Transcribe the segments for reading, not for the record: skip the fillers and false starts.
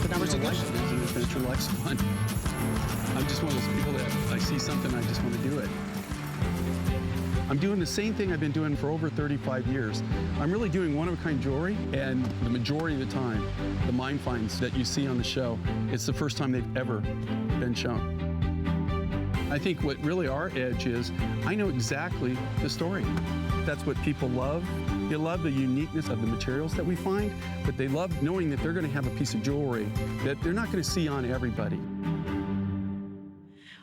But that was a good Life is an adventure. Life's fun. I'm just one of those people that I see something, I just want to do it. I'm doing the same thing I've been doing for over 35 years. I'm really doing one-of-a-kind jewelry, and the majority of the time, the mine finds that you see on the show, it's the first time they've ever been shown. I think what really our edge is, I know exactly the story. That's what people love. They love the uniqueness of the materials that we find, but they love knowing that they're going to have a piece of jewelry that they're not going to see on everybody.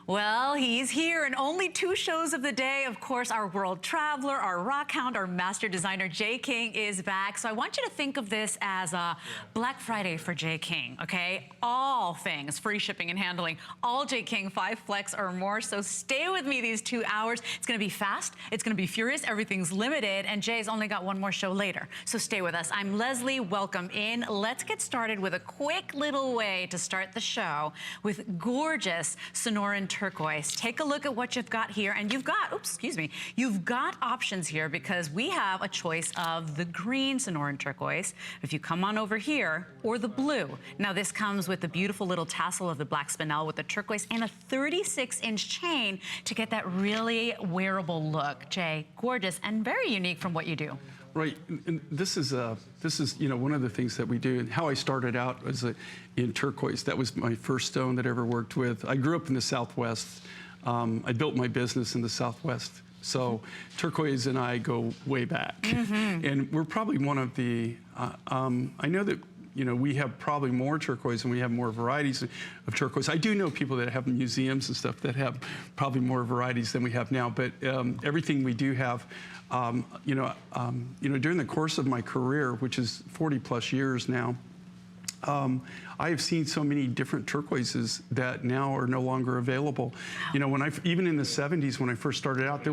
Well, he's here in only 2 shows of the day. Of course, our world traveler, our rock hound, our master designer, Jay King, is back. So I want you to think of this as a Black Friday for Jay King, okay? All things, free shipping and handling, all Jay King, 5 flex or more. So stay with me these 2 hours. It's gonna be fast, it's gonna be furious, everything's limited, and Jay's only got one more show later. So stay with us. I'm Leslie, welcome in. Let's get started with a quick little way to start the show with gorgeous Sonoran Turquoise. Take a look at what you've got here, and you've got, oops, excuse me, you've got options here because we have a choice of the green Sonoran Turquoise, if you come on over here, or the blue. Now this comes with the beautiful little tassel of the black spinel with the turquoise and a 36-inch chain to get that really wearable look. Jay, gorgeous and very unique from what you do. Right, and this is you know, one of the things that we do, and how I started out was in turquoise. That was my first stone that I ever worked with. I grew up in the Southwest. I built my business in the Southwest. So turquoise and I go way back. And we're probably one of the, I know that, you know, we have probably more turquoise and we have more varieties of turquoise. I do know people that have museums and stuff that have probably more varieties than we have now, but everything we do have, you know, during the course of my career, which is 40 plus years now, I have seen so many different turquoises that now are no longer available. You know, when even in the 70s, when I first started out,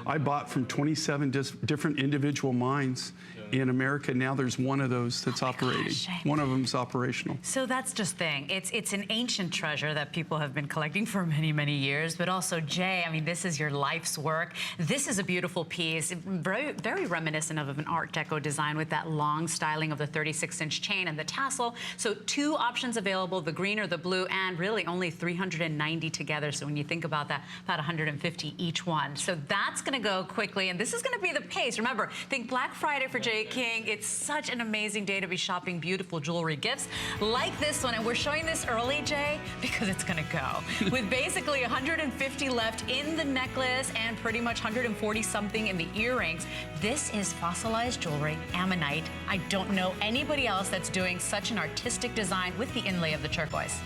I bought from 27 different individual mines in America. Now there's one of those that's operating. Gosh, one of them's operational. So that's just thing. It's an ancient treasure that people have been collecting for many, many years, but also Jay, I mean, this is your life's work. This is a beautiful piece, very, very reminiscent of an Art Deco design with that long styling of the 36-inch chain and the tassel. So 2 options available, the green or the blue, and really only 390 together. So when you think about that, about 150 each one. So that's gonna go quickly, and this is gonna be the pace. Remember, think Black Friday for Jay King. It's such an amazing day to be shopping beautiful jewelry gifts like this one. And we're showing this early, Jay, because it's gonna go. With basically 150 left in the necklace and pretty much 140 something in the earrings. This is fossilized jewelry, Ammonite. I don't know anybody else that's doing such an artistic design with the inlay of the turquoise.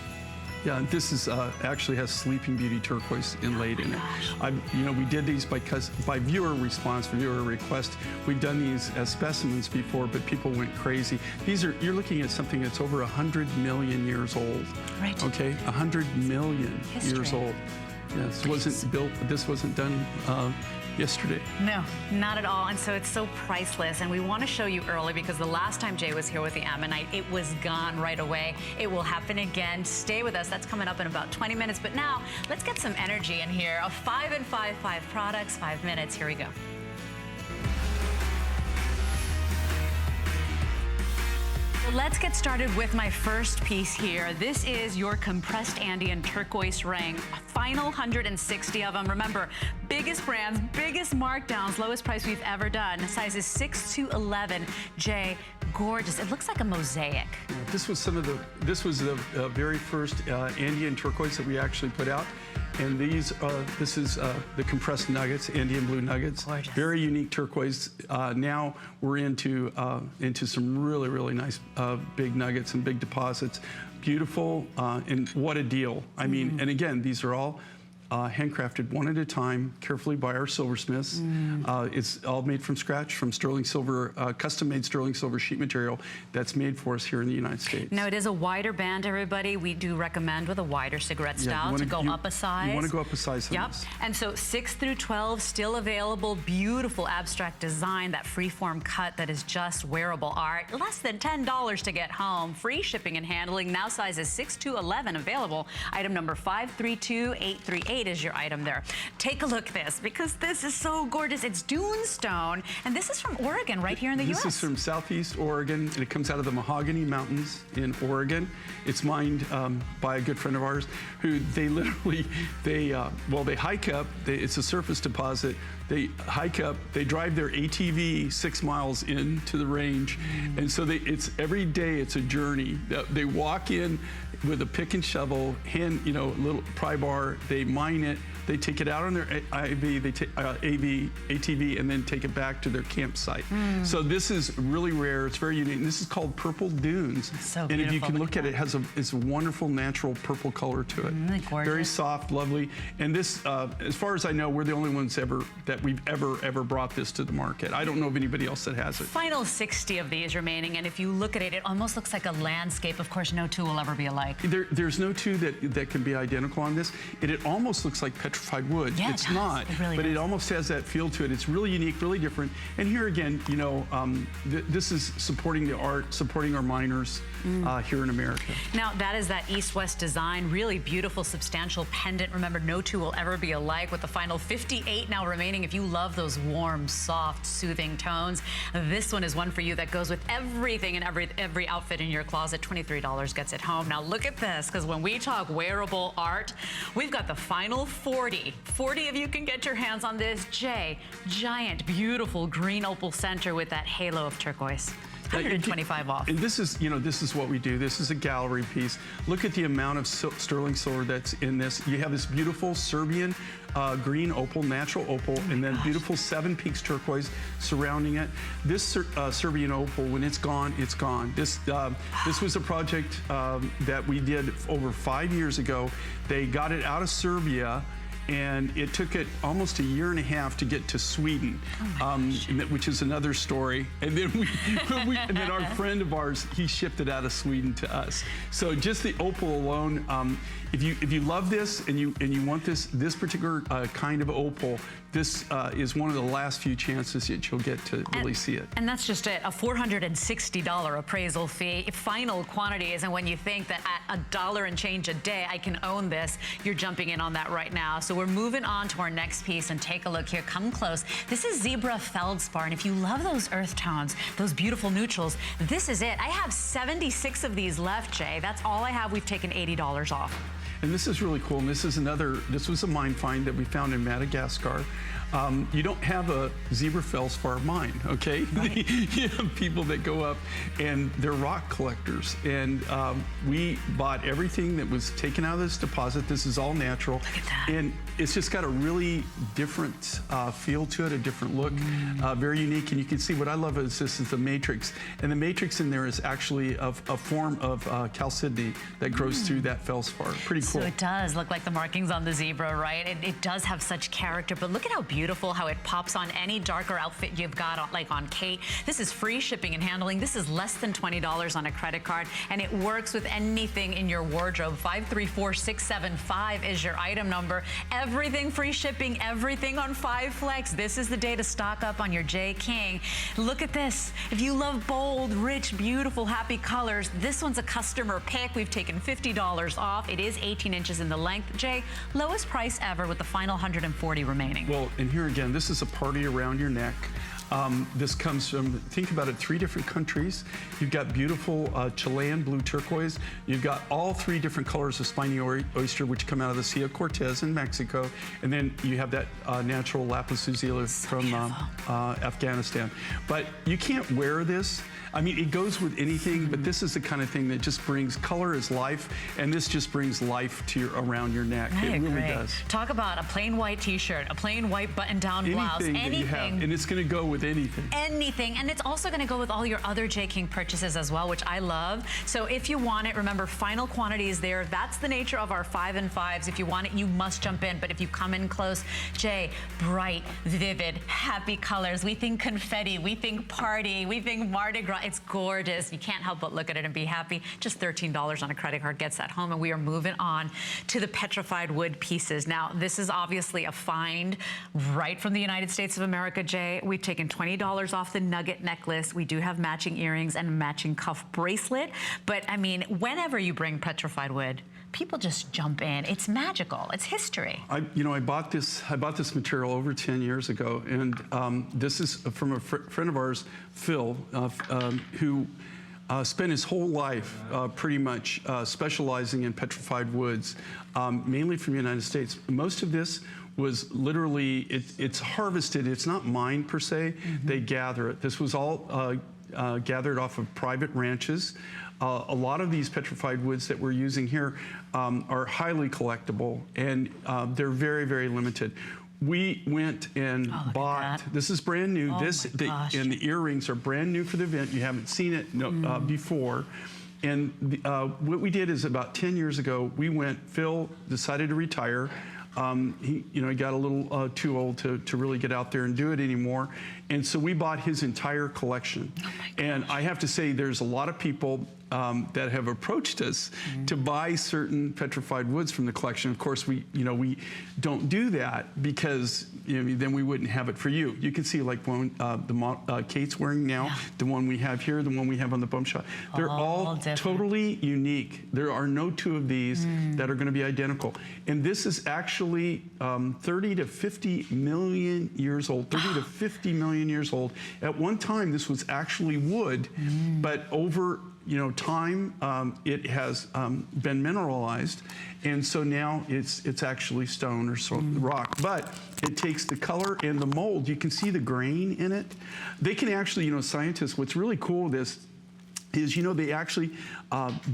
Yeah, and this is actually has Sleeping Beauty turquoise inlaid in it. You know, we did these by viewer response, viewer request. We've done these as specimens before, but people went crazy. You're looking at something that's over 100 million years old. Right. Okay, 100 million years old. Yes, this wasn't done yesterday. No, not at all. And so it's so priceless. And we want to show you early because the last time Jay was here with the Ammonite, it was gone right away. It will happen again. Stay with us. That's coming up in about 20 minutes. But now let's get some energy in here. A 5 and 5 products, 5 minutes. Here we go. Let's get started with my first piece here. This is your compressed Andean turquoise ring. A final 160 of them. Remember, biggest brands, biggest markdowns, lowest price we've ever done. Sizes 6 to 11. Jay, gorgeous. It looks like a mosaic. Yeah, this was the very first Andean turquoise that we actually put out. And this is the compressed nuggets, Andean blue nuggets. Gorgeous. Very unique turquoise. Now we're into some really, really nice big nuggets and big deposits. Beautiful, and what a deal. I mean, and again, these are all handcrafted one at a time, carefully by our silversmiths. It's all made from scratch, from sterling silver, custom-made sterling silver sheet material that's made for us here in the United States. Now, it is a wider band, everybody. We do recommend with a wider cigarette style to go up a size. You want to go up a size on Yep. this. And so 6 through 12 still available. Beautiful abstract design, that freeform cut that is just wearable art. Less than $10 to get home. Free shipping and handling. Now sizes 6 to 11 available. Item number 532838. 58 is your item there. Take a look at this, because this is so gorgeous. It's dune stone, and this is from Oregon, right here in the U.S. This is from Southeast Oregon, and it comes out of the Mahogany Mountains in Oregon. It's mined by a good friend of ours, who they literally, they hike up. It's a surface deposit. They hike up. They drive their ATV 6 miles into the range, and so it's every day. It's a journey. They walk in with a pick and shovel, little pry bar. They mine it. They take it out on their ATV, and then take it back to their campsite. So this is really rare. It's very unique. And this is called Purple Dunes. So and if you can look at it, it's a wonderful natural purple color to it. Gorgeous. Very soft, lovely. And this, as far as I know, we're the only ones that we've ever brought this to the market. I don't know of anybody else that has it. Final 60 of these remaining, and if you look at it, it almost looks like a landscape. Of course, no two will ever be alike. There's no two that can be identical on this. It almost looks like petrified wood. Yeah, it's not, it really but does. it almost has that feel to it. It's really unique, really different. And here again, this is supporting the art, supporting our miners here in America. Now, that is that east-west design, really beautiful, substantial pendant. Remember, no two will ever be alike, with the final 58 now remaining. If you love those warm, soft, soothing tones, this one is one for you that goes with everything and every outfit in your closet. $23 gets it home. Now, look at this, because when we talk wearable art, we've got the final 40. 40 of you can get your hands on this giant, beautiful green opal center with that halo of turquoise. 125 off. And this is what we do. This is a gallery piece. Look at the amount of sterling silver that's in this. You have this beautiful Serbian green opal, natural opal, and then beautiful 7 Peaks turquoise surrounding it. This Serbian opal, when it's gone, it's gone. This was a project that we did over 5 years ago. They got it out of Serbia, and it took it almost a year and a half to get to Sweden, which is another story. And then and then our friend of ours, he shipped it out of Sweden to us. So just the opal alone, if you love this and you want this particular kind of opal, this is one of the last few chances that you'll get to really see it. And that's just it, a $460 appraisal fee, final quantities. And when you think that at $1 and change a day, I can own this, you're jumping in on that right now. So we're moving on to our next piece, and take a look here, come close. This is Zebra Feldspar, and if you love those earth tones, those beautiful neutrals, this is it. I have 76 of these left, Jay. That's all I have. We've taken $80 off. And this is really cool. And this was a mine find that we found in Madagascar. You don't have a zebra feldspar mine, okay? Right. You have people that go up and they're rock collectors. And we bought everything that was taken out of this deposit. This is all natural. Look at that. And it's just got a really different feel to it, a different look, very unique. And you can see what I love is this is the matrix. And the matrix in there is actually a form of chalcedony that grows through that feldspar. Pretty cool. So it does look like the markings on the zebra, right? It does have such character, but look at how beautiful how it pops on any darker outfit you've got, like on Kate. This is free shipping and handling. This is less than $20 on a credit card, and it works with anything in your wardrobe. 534675 is your item number. Everything free shipping, everything on 5 Flex. This is the day to stock up on your J. King. Look at this. If you love bold, rich, beautiful, happy colors, this one's a customer pick. We've taken $50 off. It is 18 inches in the length. Jay, lowest price ever with the final 140 remaining. Well, and here again, this is a party around your neck. This comes from, think about it, 3 different countries. You've got beautiful Chilean blue turquoise. You've got all 3 different colors of Spiny oyster, which come out of the Sea of Cortez in Mexico. And then you have that natural lapis lazuli from Afghanistan. But you can't wear this. I mean, it goes with anything, but this is the kind of thing that just brings, color is life, and this just brings life to around your neck. It really does. Talk about a plain white t-shirt, a plain white button-down blouse, anything that you have, and it's going to go with anything. Anything, and it's also going to go with all your other J. King purchases as well, which I love. So if you want it, remember, final quantities there. That's the nature of our 5 and 5s. If you want it, you must jump in, but if you come in close, Jay, bright, vivid, happy colors. We think confetti, we think party, we think Mardi Gras. It's gorgeous. You can't help but look at it and be happy. Just $13 on a credit card gets that home, and we are moving on to the petrified wood pieces. Now, this is obviously a find right from the United States of America, Jay. We've taken taking $20 off the nugget necklace. We do have matching earrings and matching cuff bracelet. But I mean, whenever you bring petrified wood, people just jump in. It's magical. It's history. I bought this material over 10 years ago, and this is from a friend of ours, Phil, who spent his whole life pretty much specializing in petrified woods, mainly from the United States. Most of this was literally, it's harvested. It's not mined per se. They gather it. This was all gathered off of private ranches. A lot of these petrified woods that we're using here are highly collectible, and they're very, very limited. We went and bought, this is brand new. And the earrings are brand new for the event. You haven't seen it before. And what we did is about 10 years ago, Phil decided to retire. He got a little too old to really get out there and do it anymore. And so we bought his entire collection. And I have to say, there's a lot of people that have approached us to buy certain petrified woods from the collection. Of course, we don't do that because then we wouldn't have it for you. You can see like one Kate's wearing now, the one we have here, the one we have on the bump shot. They're all totally unique. There are no two of these that are going to be identical. And this is actually 30 to 50 million years old, 30 to 50 million years old. At one time, this was actually wood, but over time, it has been mineralized, and so now it's actually stone or rock. But it takes the color and the mold. You can see the grain in it. They can actually, scientists, what's really cool with this is, they actually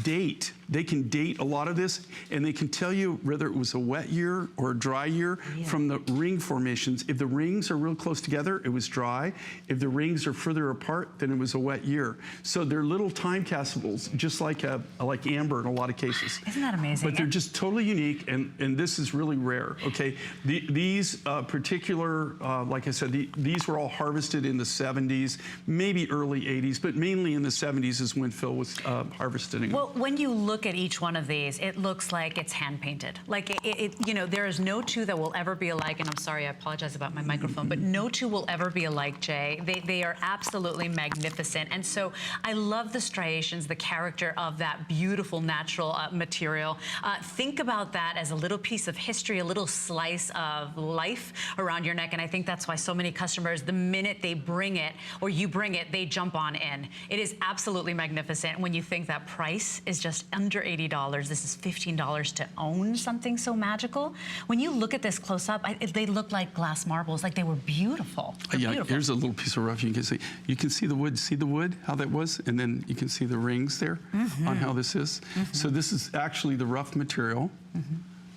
date. They can date a lot of this, and they can tell you whether it was a wet year or a dry year from the ring formations. If the rings are real close together, it was dry. If the rings are further apart, then it was a wet year. So they're little time capsules, just like amber in a lot of cases. Isn't that amazing? But they're just totally unique, and this is really rare, okay? These particular, like I said, these were all harvested in the 70s, maybe early 80s, but mainly in the 70s is when Phil was harvesting. Well, when you look at each one of these, it looks like it's hand painted. Like there is no two that will ever be alike. And I'm sorry, I apologize about my microphone, but no two will ever be alike, Jay. They are absolutely magnificent. And so I love the striations, the character of that beautiful natural material. Think about that as a little piece of history, a little slice of life around your neck. And I think that's why so many customers, the minute they bring it or you bring it, they jump on in. It is absolutely magnificent. When you think that price is just under $80. This is $15 to own something so magical. When you look at this close up, they look like glass marbles, like they were beautiful. Beautiful. Here's a little piece of rough you can see. You can see the wood. See the wood, how that was? And then you can see the rings there on how this is. So this is actually the rough material.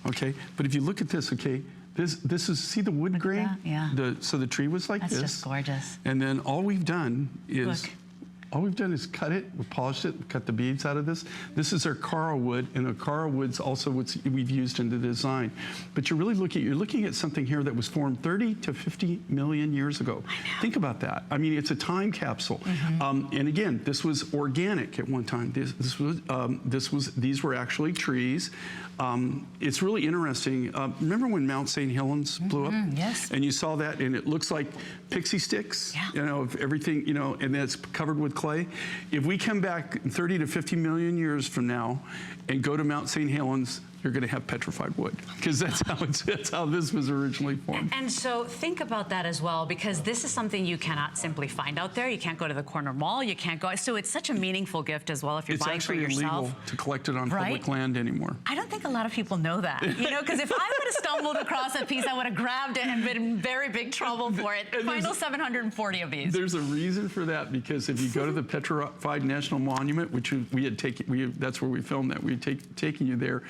Okay, but if you look at this, okay, this is, see the wood grain? So the tree was like this. That's just gorgeous. And then all we've done is cut it, we polished it, cut the beads out of this. This is our Carl wood, and the Carl wood's also what we've used in the design. But you're looking at something here that was formed 30 to 50 million years ago. Think about that. I mean, it's a time capsule. And again, this was organic at one time. These were actually trees. It's really interesting. Remember when Mount St. Helens blew up? Yes. And you saw that, and it looks like pixie sticks, of everything, and then it's covered with clay. If we come back 30 to 50 million years from now and go to Mount St. Helens, you're going to have petrified wood, because that's how this was originally formed. And so think about that as well, because this is something you cannot simply find out there. You can't go to the corner mall. You can't go. So it's such a meaningful gift as well if you're buying for yourself. It's actually illegal to collect it on public land anymore. I don't think a lot of people know that, because if I would have stumbled across a piece, I would have grabbed it and been in very big trouble for it. Final 740 of these. There's a reason for that, because if you go to the Petrified National Monument, which we had taken, that's where we filmed that. We had taken you there.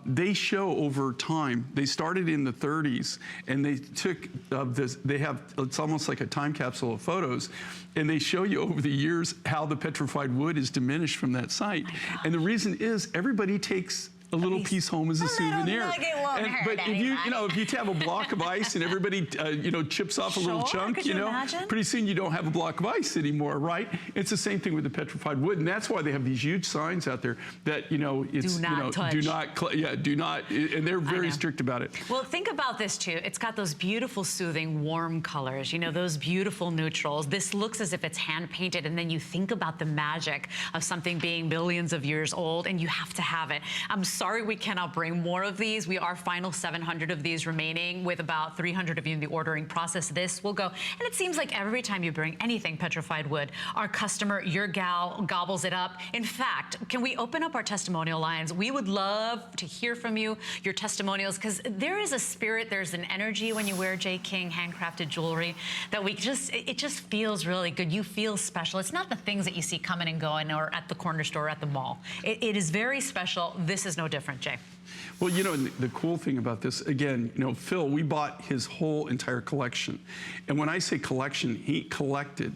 They show over time. They started in the 30s, and they took this. It's almost like a time capsule of photos, and they show you over the years how the petrified wood is diminished from that site. And the reason is everybody takes a little piece home as a souvenir. nugget won't hurt But if you know, if you have a block of ice and everybody, you know, chips off a little chunk, could you imagine? pretty soon you don't have a block of ice anymore, right? It's the same thing with the petrified wood, and that's why they have these huge signs out there that, you know, it's, do not touch. do not, and they're very strict about it. Well, think about this too. It's got those beautiful, soothing, warm colors, you know, those beautiful neutrals. This looks as if it's hand painted, and then you think about the magic of something being millions of years old, and you have to have it. I'm sorry we cannot bring more of these. We are final 700 of these remaining, with about 300 of you in the ordering process. This will go, and it seems like every time you bring anything petrified wood, our customer, your gal, gobbles it up. In fact, can we open up our testimonial lines? We would love to hear from you, your testimonials, because there is a spirit, there's an energy when you wear J. King handcrafted jewelry that it just feels really good. You feel special. It's not the things that you see coming and going or at the corner store or at the mall. It is very special. This is no different, Jay. Well, you know, the cool thing about this, again, you know, Phil, we bought his whole entire collection. And when I say collection, he collected.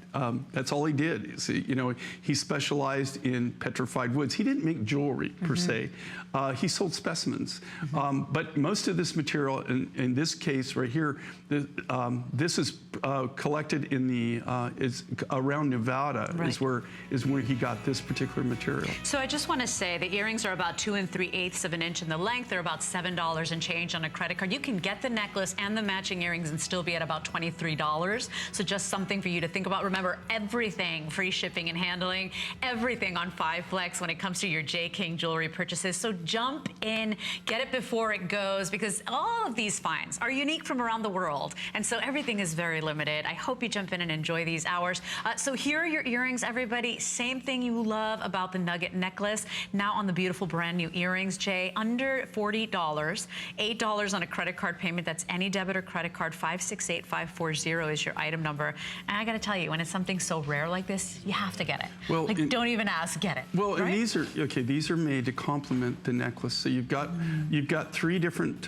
That's all he did. You know, he specialized in petrified woods. He didn't make jewelry, per se. He sold specimens. But most of this material, in this case right here, this is collected in the, is around Nevada, right. is where he got this particular material. So I just want to say the earrings are about 2 3/8 of an inch in the length. They're about $7 and change on a credit card. You can get the necklace and the matching earrings and still be at about $23. So just something for you to think about. Remember, everything, free shipping and handling, everything on 5 Flex when it comes to your J. King jewelry purchases. So jump in, get it before it goes, because all of these finds are unique from around the world. And so everything is very limited. I hope you jump in and enjoy these hours. So here are your earrings, everybody. Same thing you love about the nugget necklace. Now on the beautiful brand new earrings, Jay, under $40, $8 on a credit card payment. That's any debit or credit card. 568540 is your item number. And I got to tell you, when it's something so rare like this, you have to get it. Well, like, don't even ask, get it. Well, right? and these are made to complement the necklace. So you've got 3 different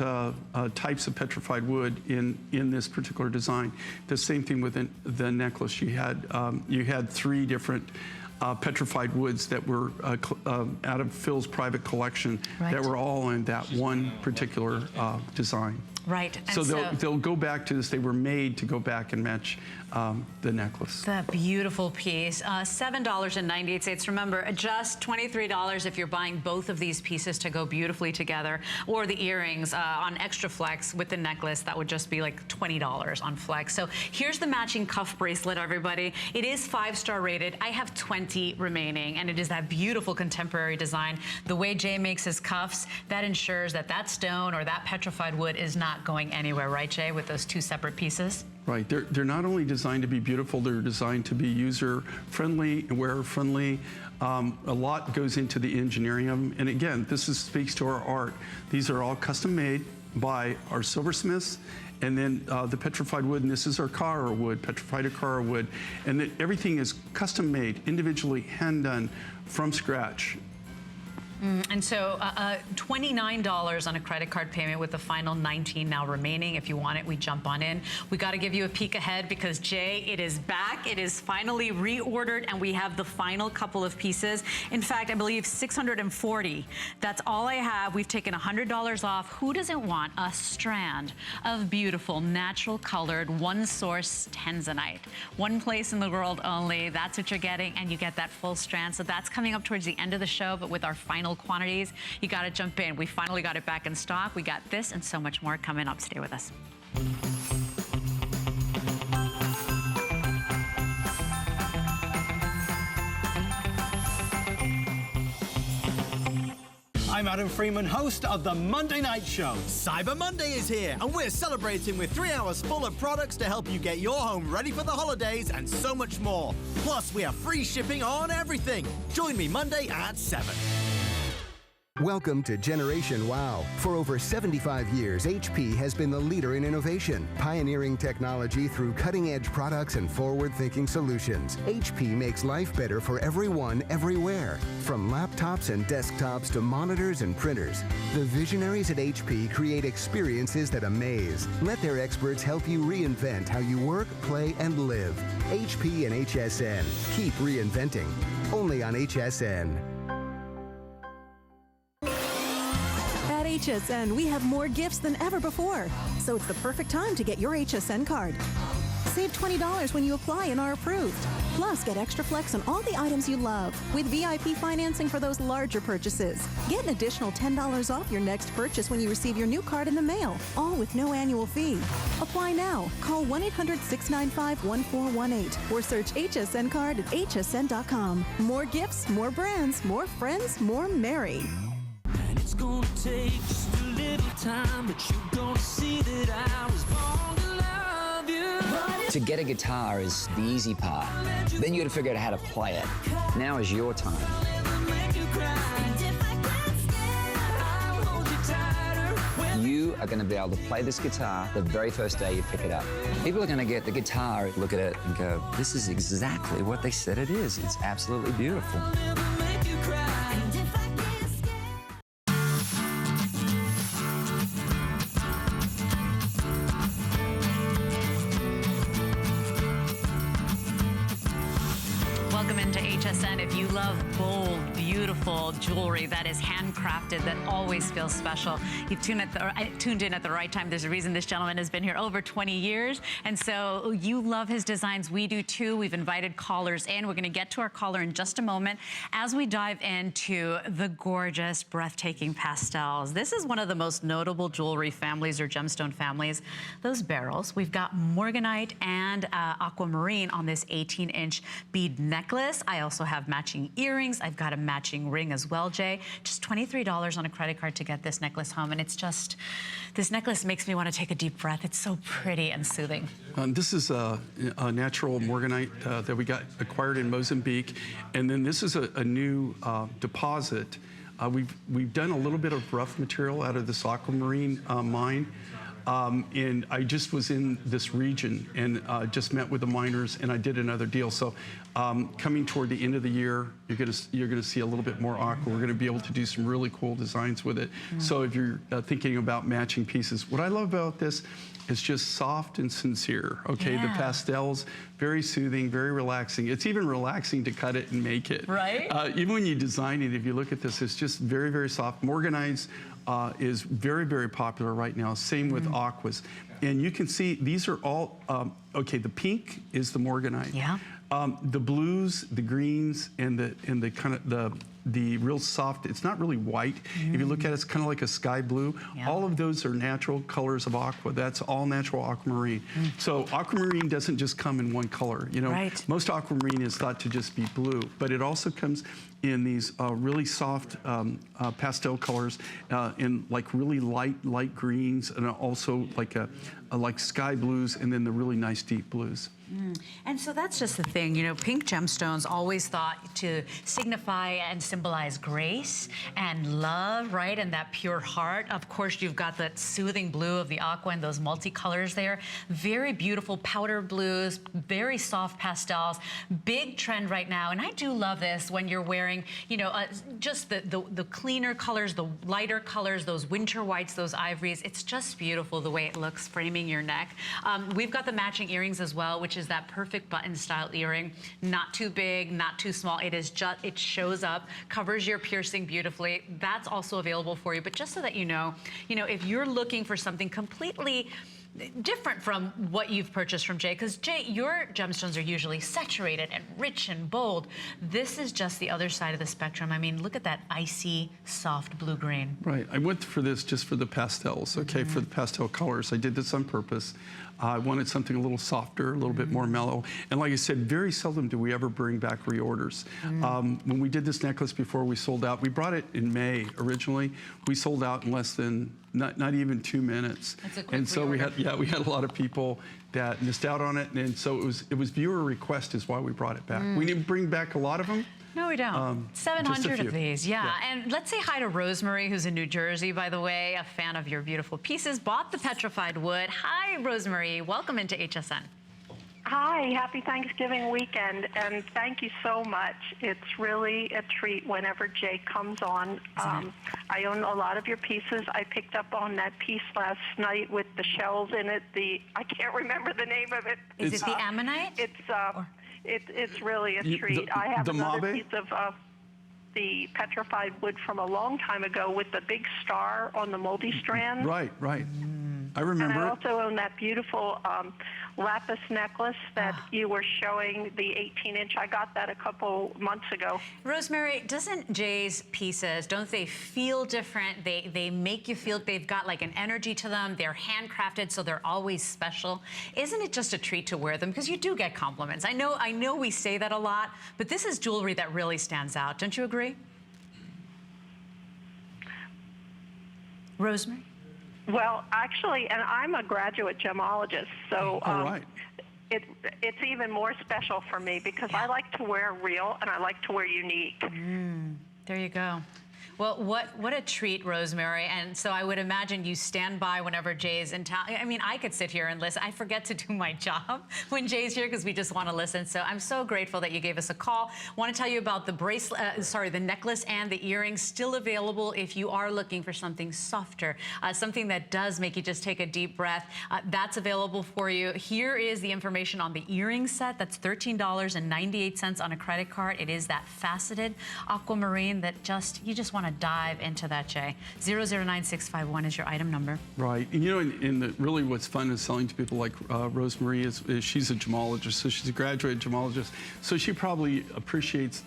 types of petrified wood in this particular design. The same thing with the necklace. You had 3 different petrified woods that were out of Phil's private collection, right. that were all in that one particular design. Right. And so they'll go back to this. They were made to go back and match the necklace. The beautiful piece, $7.98. Remember, just $23 if you're buying both of these pieces to go beautifully together, or the earrings on Extra Flex with the necklace. That would just be like $20 on Flex. So here's the matching cuff bracelet, everybody. It is 5-star rated. I have 20 remaining, and it is that beautiful contemporary design. The way Jay makes his cuffs, that ensures that that stone or that petrified wood is not going anywhere, right, Jay, with those 2 separate pieces? Right. They're not only designed to be beautiful, they're designed to be user-friendly and wearer-friendly. A lot goes into the engineering of them. And again, this speaks to our art. These are all custom-made by our silversmiths. And then the petrified wood, and this is our Carrara wood, petrified Carrara wood. And everything is custom-made, individually hand-done from scratch. And so $29 on a credit card payment with the final 19 now remaining. If you want it, we jump on in. We got to give you a peek ahead because, Jay, it is back. It is finally reordered, and we have the final couple of pieces. In fact, I believe 640. That's all I have. We've taken $100 off. Who doesn't want a strand of beautiful, natural colored, one source Tanzanite? One place in the world only. That's what you're getting, and you get that full strand. So that's coming up towards the end of the show, but with our final quantities, you got to jump in. We finally got it back in stock. We got this and so much more coming up. Stay with us. I'm Adam Freeman, host of the Monday Night Show. Cyber Monday is here, and we're celebrating with 3 hours full of products to help you get your home ready for the holidays and so much more. Plus, we have free shipping on everything. Join me Monday at 7. Welcome to Generation Wow. For over 75 years, HP has been the leader in innovation, pioneering technology through cutting-edge products and forward-thinking solutions. HP makes life better for everyone, everywhere. From laptops and desktops to monitors and printers, the visionaries at HP create experiences that amaze. Let their experts help you reinvent how you work, play, and live. HP and HSN. Keep reinventing. Only on HSN. HSN, we have more gifts than ever before. So it's the perfect time to get your HSN card. Save $20 when you apply and are approved. Plus, get extra flex on all the items you love with VIP financing for those larger purchases. Get an additional $10 off your next purchase when you receive your new card in the mail, all with no annual fee. Apply now. Call 1-800-695-1418 or search HSN card at hsn.com. More gifts, more brands, more friends, more merry. And it's gonna take just a little time, but you're gonna see that I was born to love you. To get a guitar is the easy part. Then you got to figure out how to play it. Now is your time. You are going to be able to play this guitar the very first day you pick it up. People are going to get the guitar, look at it, and go, this is exactly what they said it is. It's absolutely beautiful. Welcome into HSN. If you love bold, beautiful jewelry that is handcrafted, that always feels special, you've tuned in at the right time. There's a reason this gentleman has been here over 20 years. And so you love his designs. We do too. We've invited callers in. We're going to get to our caller in just a moment as we dive into the gorgeous, breathtaking pastels. This is one of the most notable jewelry families or gemstone families. Those barrels. We've got Morganite and aquamarine on this 18-inch bead necklace. I also have matching earrings. I've got a matching ring as well, Jay. Just $23 on a credit card to get this necklace home. And it's just, this necklace makes me want to take a deep breath. It's so pretty and soothing. This is a natural Morganite that we got acquired in Mozambique. And then this is a new deposit. We've done a little bit of rough material out of this aquamarine mine. And I just was in this region and just met with the miners, and I did another deal. So coming toward the end of the year, you're gonna see a little bit more aqua. We're gonna be able to do some really cool designs with it. So if you're thinking about matching pieces, what I love about this is just soft and sincere. Okay, the pastels, very soothing, very relaxing. It's even relaxing to cut it and make it. Right. Even when you design it, if you look at this, it's just very, very soft. Morganite is very, very popular right now. Same with aquas. And you can see these are all, okay, the pink is the Morganite. Yeah. The blues, the greens, and the kind of the real soft, it's not really white. If you look at it, it's kind of like a sky blue. All of those are natural colors of aqua. That's all natural aquamarine. So aquamarine doesn't just come in one color. You know, most aquamarine is thought to just be blue, but it also comes in these really soft pastel colors, in like really light greens, and also like sky blues, and then the really nice deep blues. And so that's just the thing, you know, pink gemstones always thought to signify and symbolize grace and love, right? And that pure heart. Of course, you've got that soothing blue of the aqua and those multicolors there. Very beautiful powder blues, very soft pastels, big trend right now. And I do love this when you're wearing, you know, just the cleaner colors, the lighter colors, those winter whites, those ivories. It's just beautiful the way it looks framing your neck. We've got the matching earrings as well, which is that perfect button style earring. Not too big, not too small. It is just, it shows up, covers your piercing beautifully. That's also available for you. But just so that you know, if you're looking for something completely different from what you've purchased from Jay, because Jay, your gemstones are usually saturated and rich and bold. This is just the other side of the spectrum. I mean, look at that icy, soft blue-green. Right, I went for this just for the pastels, okay, for the pastel colors. I did this on purpose. I wanted something a little softer, a little bit more mellow. And like I said, very seldom do we ever bring back reorders. When we did this necklace before, we sold out. We brought it in May originally. We sold out in less than, not even 2 minutes. That's a quick and so reorder. we had a lot of people that missed out on it. And so it was viewer request is why we brought it back. We didn't bring back a lot of them. No, we don't. 700 of these, yeah. And let's say hi to Rosemary, who's in New Jersey, by the way, a fan of your beautiful pieces, bought the Petrified Wood. Hi, Rosemary. Welcome into HSN. Hi, happy Thanksgiving weekend, and thank you so much. It's really a treat whenever Jay comes on. I own a lot of your pieces. I picked up on that piece last night with the shells in it. I can't remember the name of it. Is it the Ammonite? It's really a treat. I have another piece of the petrified wood from a long time ago with the big star on the multi strand. Right, right. I remember And I it. also own that beautiful lapis necklace that you were showing, the 18-inch. I got that a couple months ago. Rosemary, doesn't Jay's pieces, don't they feel different? They make you feel they've got like an energy to them. They're handcrafted, so they're always special. Isn't it just a treat to wear them? Because you do get compliments. I know we say that a lot, but this is jewelry that really stands out. Don't you agree? Rosemary? Well, actually, and I'm a graduate gemologist, so All right. it's even more special for me because I like to wear real and I like to wear unique. There you go. Well, what a treat, Rosemary. And so I would imagine you stand by whenever Jay's in town. I mean, I could sit here and listen. I forget to do my job when Jay's here because we just want to listen. So I'm so grateful that you gave us a call. Want to tell you about the bracelet, the necklace and the earrings, still available if you are looking for something softer, something that does make you just take a deep breath. That's available for you. Here is the information on the earring set. That's $13.98 on a credit card. It is that faceted aquamarine that you just want to dive into that, Jay. 009651 is your item number. Right, and you know, really what's fun is selling to people like Rosemary is she's a gemologist, so she's a graduate gemologist, so she probably appreciates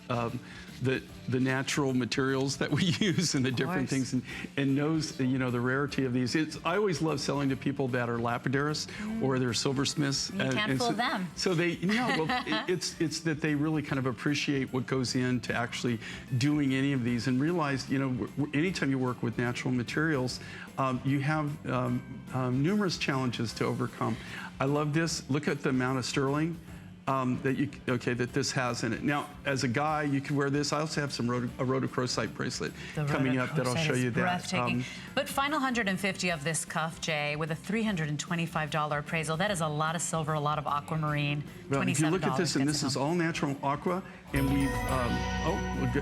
the natural materials that we use and the different things, and knows, you know, the rarity of these. I always love selling to people that are lapidaries or they're silversmiths. You can't fool them. So they, well, it's that they really kind of appreciate what goes into actually doing any of these and realize, you know, anytime you work with natural materials, you have numerous challenges to overcome. I love this. Look at the amount of sterling that this has in it. Now, as a guy, you can wear this. I also have some a rhodochrosite bracelet coming up that I'll show you that. Breathtaking. But final 150 of this cuff, Jay, with a $325 appraisal. That is a lot of silver, a lot of aquamarine. Well, if you look at this, and this is all natural aqua, and we've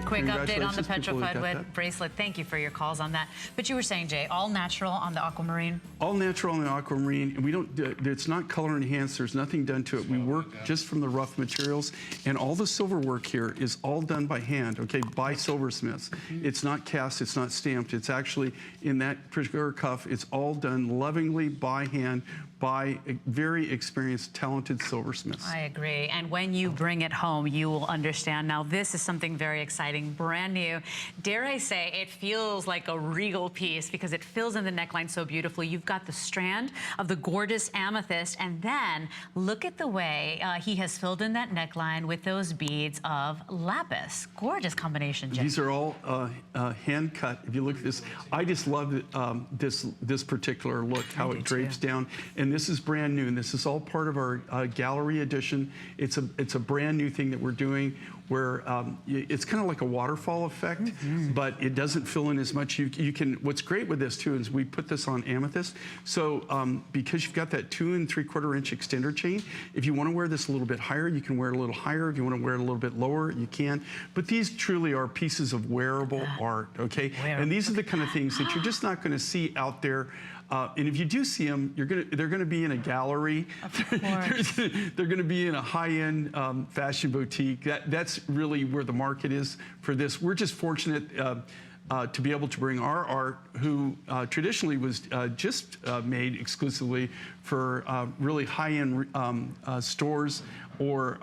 quick update on the Petrified Wood bracelet. Thank you for your calls on that. But you were saying, Jay, all natural on the aquamarine? All natural on the aquamarine, and we don't. It's not color enhanced. There's nothing done to it. We work just from the rough materials, and all the silver work here is all done by hand. Okay, by silversmiths. It's not cast. It's not stamped. It's actually in that particular cuff. It's all done lovingly by hand by very experienced, talented silversmiths. I agree. And when you bring it home, you will understand. Now, this is something very exciting, brand new. Dare I say, it feels like a regal piece because it fills in the neckline so beautifully. You've got the strand of the gorgeous amethyst, and then look at the way he has filled in that neckline with those beads of lapis. Gorgeous combination, Jay. These are all hand cut. If you look at this, I just love this particular look, how it drapes down. And this is brand new, and this is all part of our gallery edition. It's a brand new thing that we're doing where it's kind of like a waterfall effect, but it doesn't fill in as much. You can. What's great with this too is we put this on amethyst. So because you've got that 2 3/4 inch extender chain, if you want to wear this a little bit higher, you can wear it a little higher. If you want to wear it a little bit lower, you can. But these truly are pieces of wearable art. Okay, and these are the kind of things that you're just not going to see out there. And if you do see them, they're going to be in a gallery. They're going to be in a high-end fashion boutique. That's really where the market is for this. We're just fortunate to be able to bring our art, who traditionally was just made exclusively for really high-end stores or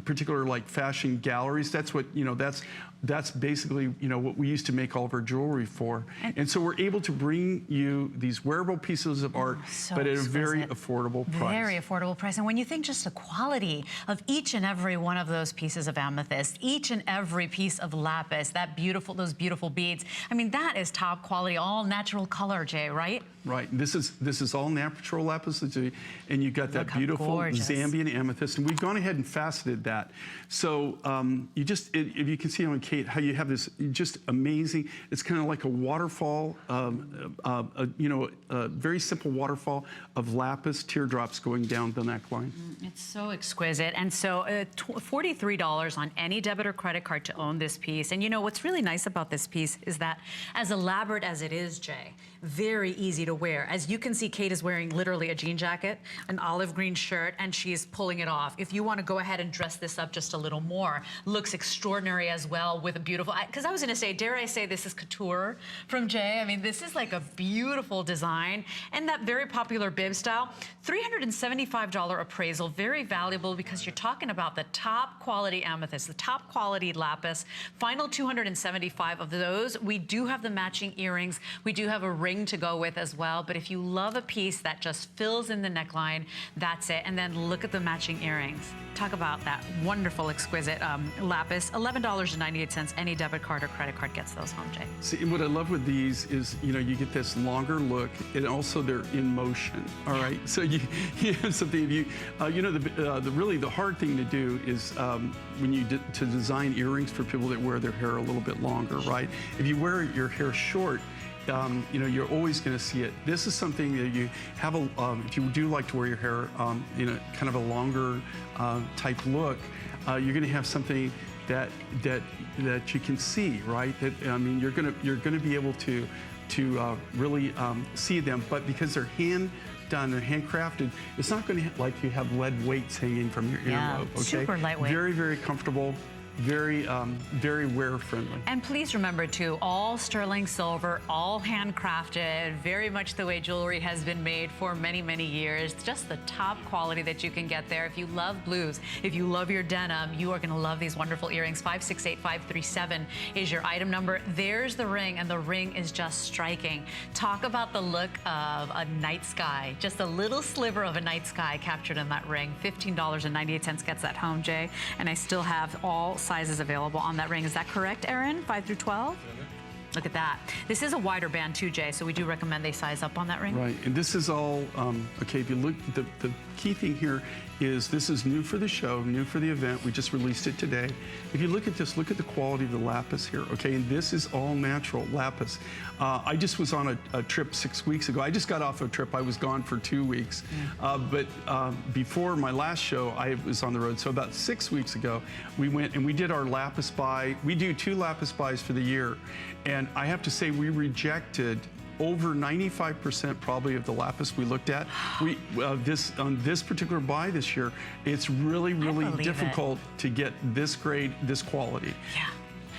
particular like fashion galleries. That's what, you know, that's basically, you know, what we used to make all of our jewelry for. And so we're able to bring you these wearable pieces of art, but at a very affordable price. Very affordable price. And when you think just the quality of each and every one of those pieces of amethyst, each and every piece of lapis, those beautiful beads, I mean, that is top quality, all natural color, Jay, right? Right. This is all natural lapis lazuli, and you've got that beautiful Zambian amethyst, and we've gone ahead and faceted that. So if you can see on Kate how you have this just amazing. It's kind of like a waterfall, a very simple waterfall of lapis teardrops going down the neckline. It's so exquisite, and so $43 on any debit or credit card to own this piece. And you know what's really nice about this piece is that, as elaborate as it is, Jay, very easy to wear. As you can see, Kate is wearing literally a jean jacket, an olive green shirt, and she's pulling it off. If you want to go go ahead and dress this up just a little more. Looks extraordinary as well with a beautiful, because I was gonna say, dare I say this is couture from Jay? I mean, this is like a beautiful design and that very popular bib style. $375 appraisal, very valuable because you're talking about the top quality amethyst, the top quality lapis. Final 275 of those. We do have the matching earrings. We do have a ring to go with as well. But if you love a piece that just fills in the neckline, that's it. And then look at the matching earrings. Talk about that wonderful, exquisite lapis. $11.98. Any debit card or credit card gets those home, Jay. See, what I love with these is, you know, you get this longer look, and also they're in motion. All right, so you have something. You know, really the hard thing to do is when you to design earrings for people that wear their hair a little bit longer, right? If you wear your hair short, you know, you're always going to see it. This is something that you have if you do like to wear your hair, you know, kind of a longer type look, you're going to have something that you can see, right? That, I mean, you're gonna be able to really see them, but because they're hand done and handcrafted, it's not going to like you have lead weights hanging from your earlobe. Okay? Super lightweight. Very, very comfortable. Very, very wear friendly. And please remember too, all sterling silver, all handcrafted, very much the way jewelry has been made for many, many years. Just the top quality that you can get there. If you love blues, if you love your denim, you are gonna love these wonderful earrings. 568537 is your item number. There's the ring, and the ring is just striking. Talk about the look of a night sky, just a little sliver of a night sky captured in that ring. $15.98 gets that home, Jay. And I still have all sizes available on that ring. Is that correct, Aaron? 5 through 12? Look at that. This is a wider band too, Jay, so we do recommend they size up on that ring. Right, and this is all, okay, if you look, the key thing here is this is new for the show, new for the event. We just released it today. If you look at this, look at the quality of the lapis here, okay? And this is all natural lapis. I just was on a trip 6 weeks ago. I just got off a trip. I was gone for 2 weeks. But before my last show, I was on the road. So about 6 weeks ago, we went and we did our lapis buy. We do 2 lapis buys for the year. And I have to say, we rejected over 95% probably of the lapis we looked at. We on this particular buy this year, it's really, really difficult to get this grade, this quality. Yeah.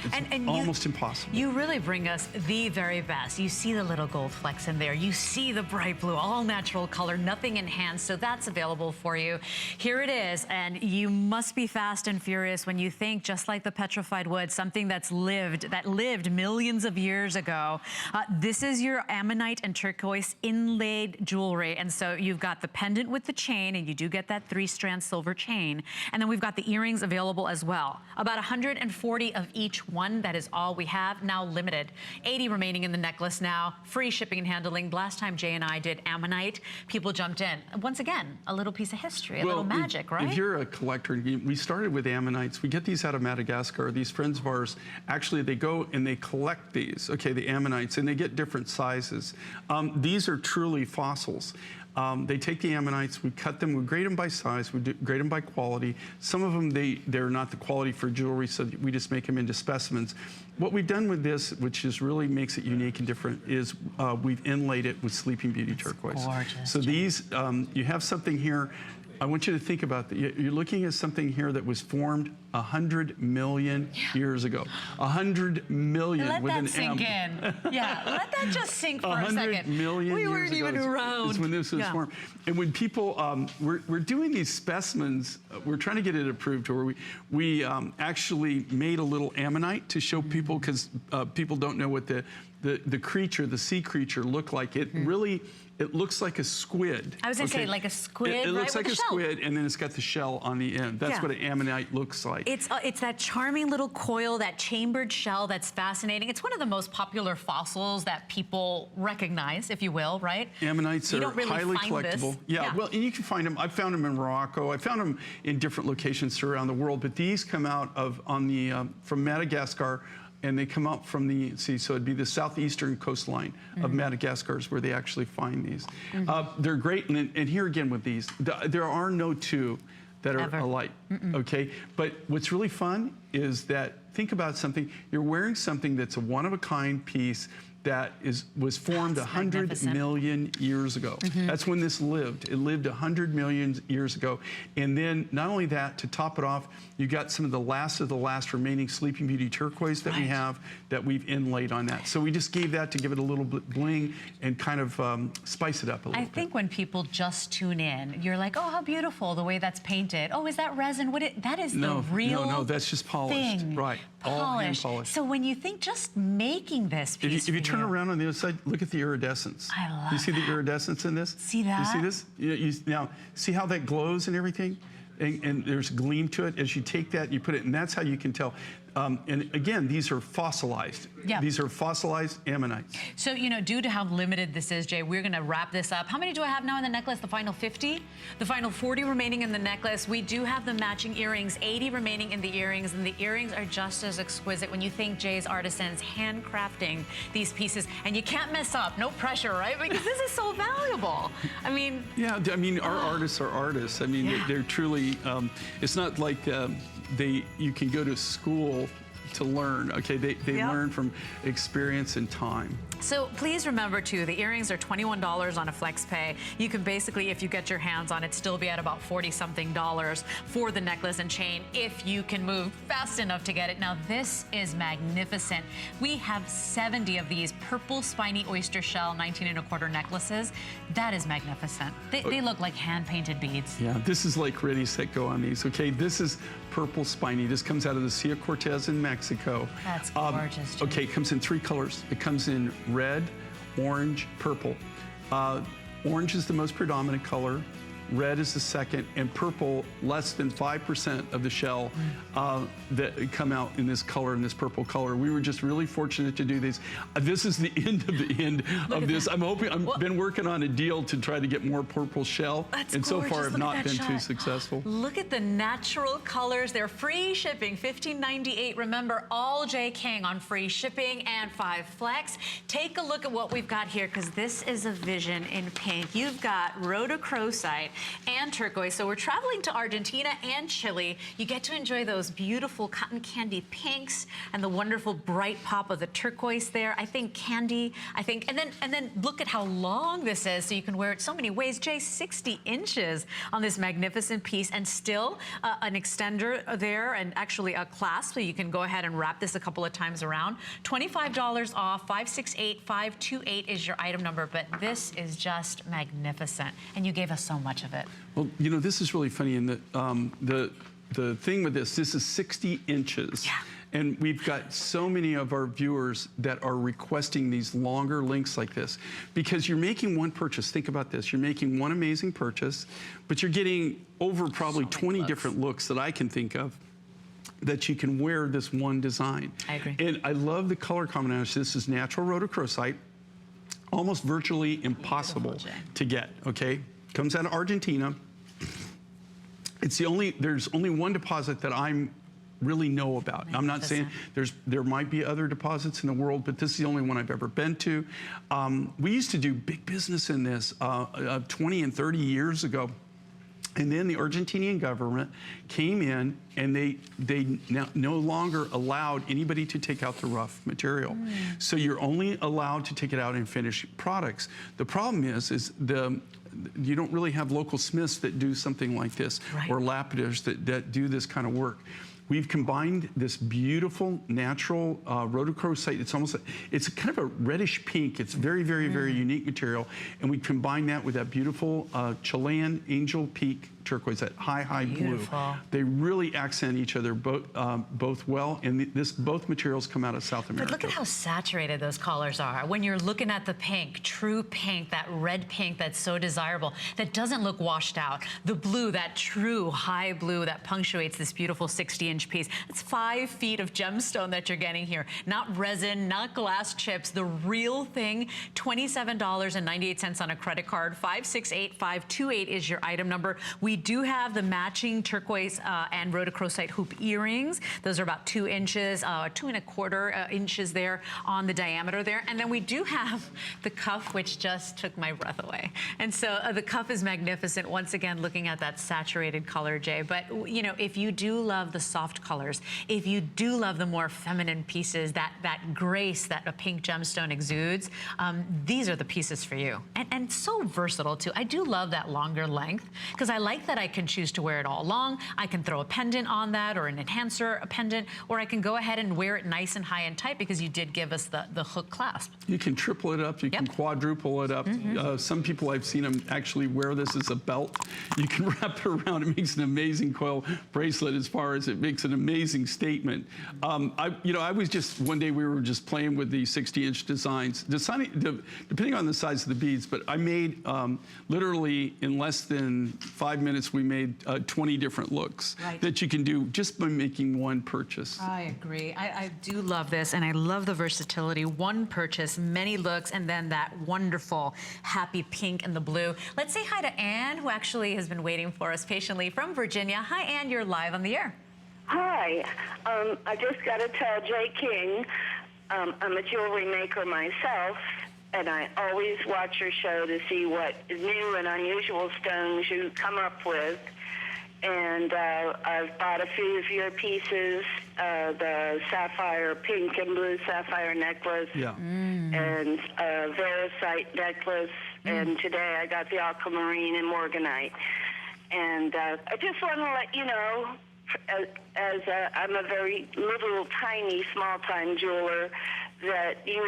It's almost impossible. You really bring us the very best. You see the little gold flecks in there. You see the bright blue, all natural color, nothing enhanced. So that's available for you. Here it is. And you must be fast and furious when you think, just like the petrified wood, something that lived millions of years ago. This is your Ammonite and turquoise inlaid jewelry. And so you've got the pendant with the chain, and you do get that 3-strand silver chain. And then we've got the earrings available as well. About 140 of each one. That is all we have. Now limited. 80 remaining in the necklace now. Free shipping and handling. Last time Jay and I did Ammonite, people jumped in. Once again, a little piece of history, a little magic, right? If you're a collector, we started with Ammonites. We get these out of Madagascar. These friends of ours, actually, they go and they collect these, okay, the Ammonites, and they get different sizes. These are truly fossils. They take the ammonites, we cut them, we grade them by size, we grade them by quality. Some of them, they're not the quality for jewelry, so we just make them into specimens. What we've done with this, which is really makes it unique and different, is we've inlaid it with Sleeping Beauty turquoise. Gorgeous. So these, you have something here. I want you to think about that. You're looking at something here that was formed 100 million years ago. 100 million with an M. Let that sink in. Yeah, let that just sink for a second. 100 million we years weren't ago even around. is when this was formed. And when people, we're doing these specimens, we're trying to get it approved to where we actually made a little ammonite to show people, because people don't know what the creature, the sea creature, looked like. It really, it looks like a squid. I was going to say, like a squid, It looks right, like a squid, and then it's got the shell on the end. That's what an ammonite looks like. It's that charming little coil, that chambered shell that's fascinating. It's one of the most popular fossils that people recognize, if you will, right? Ammonites are really highly collectible. Yeah, well, and you can find them. I found them in Morocco. I found them in different locations around the world, but these come out of from Madagascar. And they come out from the sea, so it'd be the southeastern coastline of Madagascar is where they actually find these. They're great, and here again with these, there are no two that are alike, okay? But what's really fun is that, think about something, you're wearing something that's a one-of-a-kind piece that was formed 100 million years ago. That's when this lived. It lived 100 million years ago. And then not only that, to top it off, you got some of the last remaining Sleeping Beauty turquoise that we have that we've inlaid on that. So we just gave that to give it a little bit bling and kind of spice it up a little bit. I think when people just tune in, you're like, oh, how beautiful the way that's painted. Oh, is that resin? That is the real No, that's just polished. thing. Right, all hand polished. So when you think just making this piece, if you turn around on the other side, look at the iridescence. I love You see the iridescence in this? See that? You see this? Now, see how that glows and everything? And there's gleam to it. As you take that, you put it, and that's how you can tell. And again, these are fossilized. Yeah. These are fossilized ammonites. So, you know, due to how limited this is, Jay, we're going to wrap this up. How many do I have now in the necklace? The final 50? The final 40 remaining in the necklace. We do have the matching earrings, 80 remaining in the earrings, and the earrings are just as exquisite when you think Jay's artisans handcrafting these pieces. And you can't mess up. No pressure, right? Because this is so valuable. I mean... Yeah, I mean, our artists are artists. I mean, they're truly... it's not like... you can go to school to learn, okay? They learn from experience and time. So please remember too, the earrings are $21 on a flex pay. You can basically, if you get your hands on it, still be at about $40-something for the necklace and chain if you can move fast enough to get it. Now this is magnificent. We have 70 of these purple spiny oyster shell 19 1/4 necklaces. That is magnificent. They look like hand-painted beads. Yeah, this is like ready, set, go on these, okay? This is purple spiny. This comes out of the Sea of Cortez in Mexico. That's gorgeous, Jim. Okay, it comes in 3 colors. It comes in red, orange, purple. Orange is the most predominant color. Red is the second, and purple, less than 5% of the shell that come out in this color, in this purple color. We were just really fortunate to do these. This is the end of this. I'm hoping, I've been working on a deal to try to get more purple shell, and so far have not been too successful. Look at the natural colors. They're free shipping, $15.98. Remember, all J. King on free shipping and 5 flex. Take a look at what we've got here, because this is a vision in pink. You've got rhodochrosite and turquoise. So we're traveling to Argentina and Chile. You get to enjoy those beautiful cotton candy pinks and the wonderful bright pop of the turquoise there. I think candy, and then look at how long this is, so you can wear it so many ways. Jay, 60 inches on this magnificent piece, and still an extender there, and actually a clasp, so you can go ahead and wrap this a couple of times around. $25 off, 568-528 is your item number, but this is just magnificent, and you gave us so much of it. Well, you know, this is really funny in that the thing with this is 60 inches. Yeah. And we've got so many of our viewers that are requesting these longer links like this, because you're making one purchase. Think about this. You're making one amazing purchase, but you're getting over probably 20 different looks that I can think of that you can wear this one design. I agree. And I love the color combination. This is natural rhodochrosite, almost virtually impossible to get, okay? Comes out of Argentina. It's there's only one deposit that I'm really know about. I'm not saying there might be other deposits in the world, but this is the only one I've ever been to. We used to do big business in this 20 and 30 years ago. And then the Argentinian government came in, and they now no longer allowed anybody to take out the rough material. So you're only allowed to take it out in finished products. The problem is you don't really have local smiths that do something like this, or lapiders that do this kind of work. We've combined this beautiful natural rhodochrosite. It's kind of a reddish pink. It's very, very, very unique material. And we combine that with that beautiful Chilean Angel Peak turquoise, that high blue. They really accent each other both well, and both materials come out of South America. But look at how saturated those colors are. When you're looking at the pink, true pink, that red pink that's so desirable, that doesn't look washed out. The blue, that true high blue that punctuates this beautiful 60-inch piece. It's 5 feet of gemstone that you're getting here. Not resin, not glass chips, the real thing. $27.98 on a credit card. 568-528 is your item number. We do have the matching turquoise and rhodochrosite hoop earrings. Those are about 2 inches, 2 1/4 inches there on the diameter there. And then we do have the cuff, which just took my breath away. And so the cuff is magnificent. Once again, looking at that saturated color, Jay. But, you know, if you do love the soft colors, if you do love the more feminine pieces, that grace that a pink gemstone exudes, these are the pieces for you. And so versatile, too. I do love that longer length because I like that I can choose to wear it all long. I can throw a pendant on that or an enhancer, a pendant, or I can go ahead and wear it nice and high and tight because you did give us the hook clasp. You can triple it up. You can quadruple it up. Some people I've seen them actually wear this as a belt. You can wrap it around. It makes an amazing coil bracelet as far as it makes an amazing statement. I was just, one day we were just playing with the 60-inch designs, depending on the size of the beads, but I made literally in less than 5 minutes, we made 20 different looks that you can do just by making one purchase. I agree. I do love this, and I love the versatility. One purchase, many looks, and then that wonderful happy pink and the blue. Let's say hi to Anne, who actually has been waiting for us patiently from Virginia. Hi, Anne. You're live on the air. Hi. I just got to tell Jay King, I'm a jewelry maker myself, and I always watch your show to see what new and unusual stones you come up with. And I've bought a few of your pieces, the sapphire, pink and blue sapphire necklace, and Veracite necklace, and today I got the aquamarine and Morganite. And I just want to let you know, as I'm a very little, tiny, small-time jeweler, that you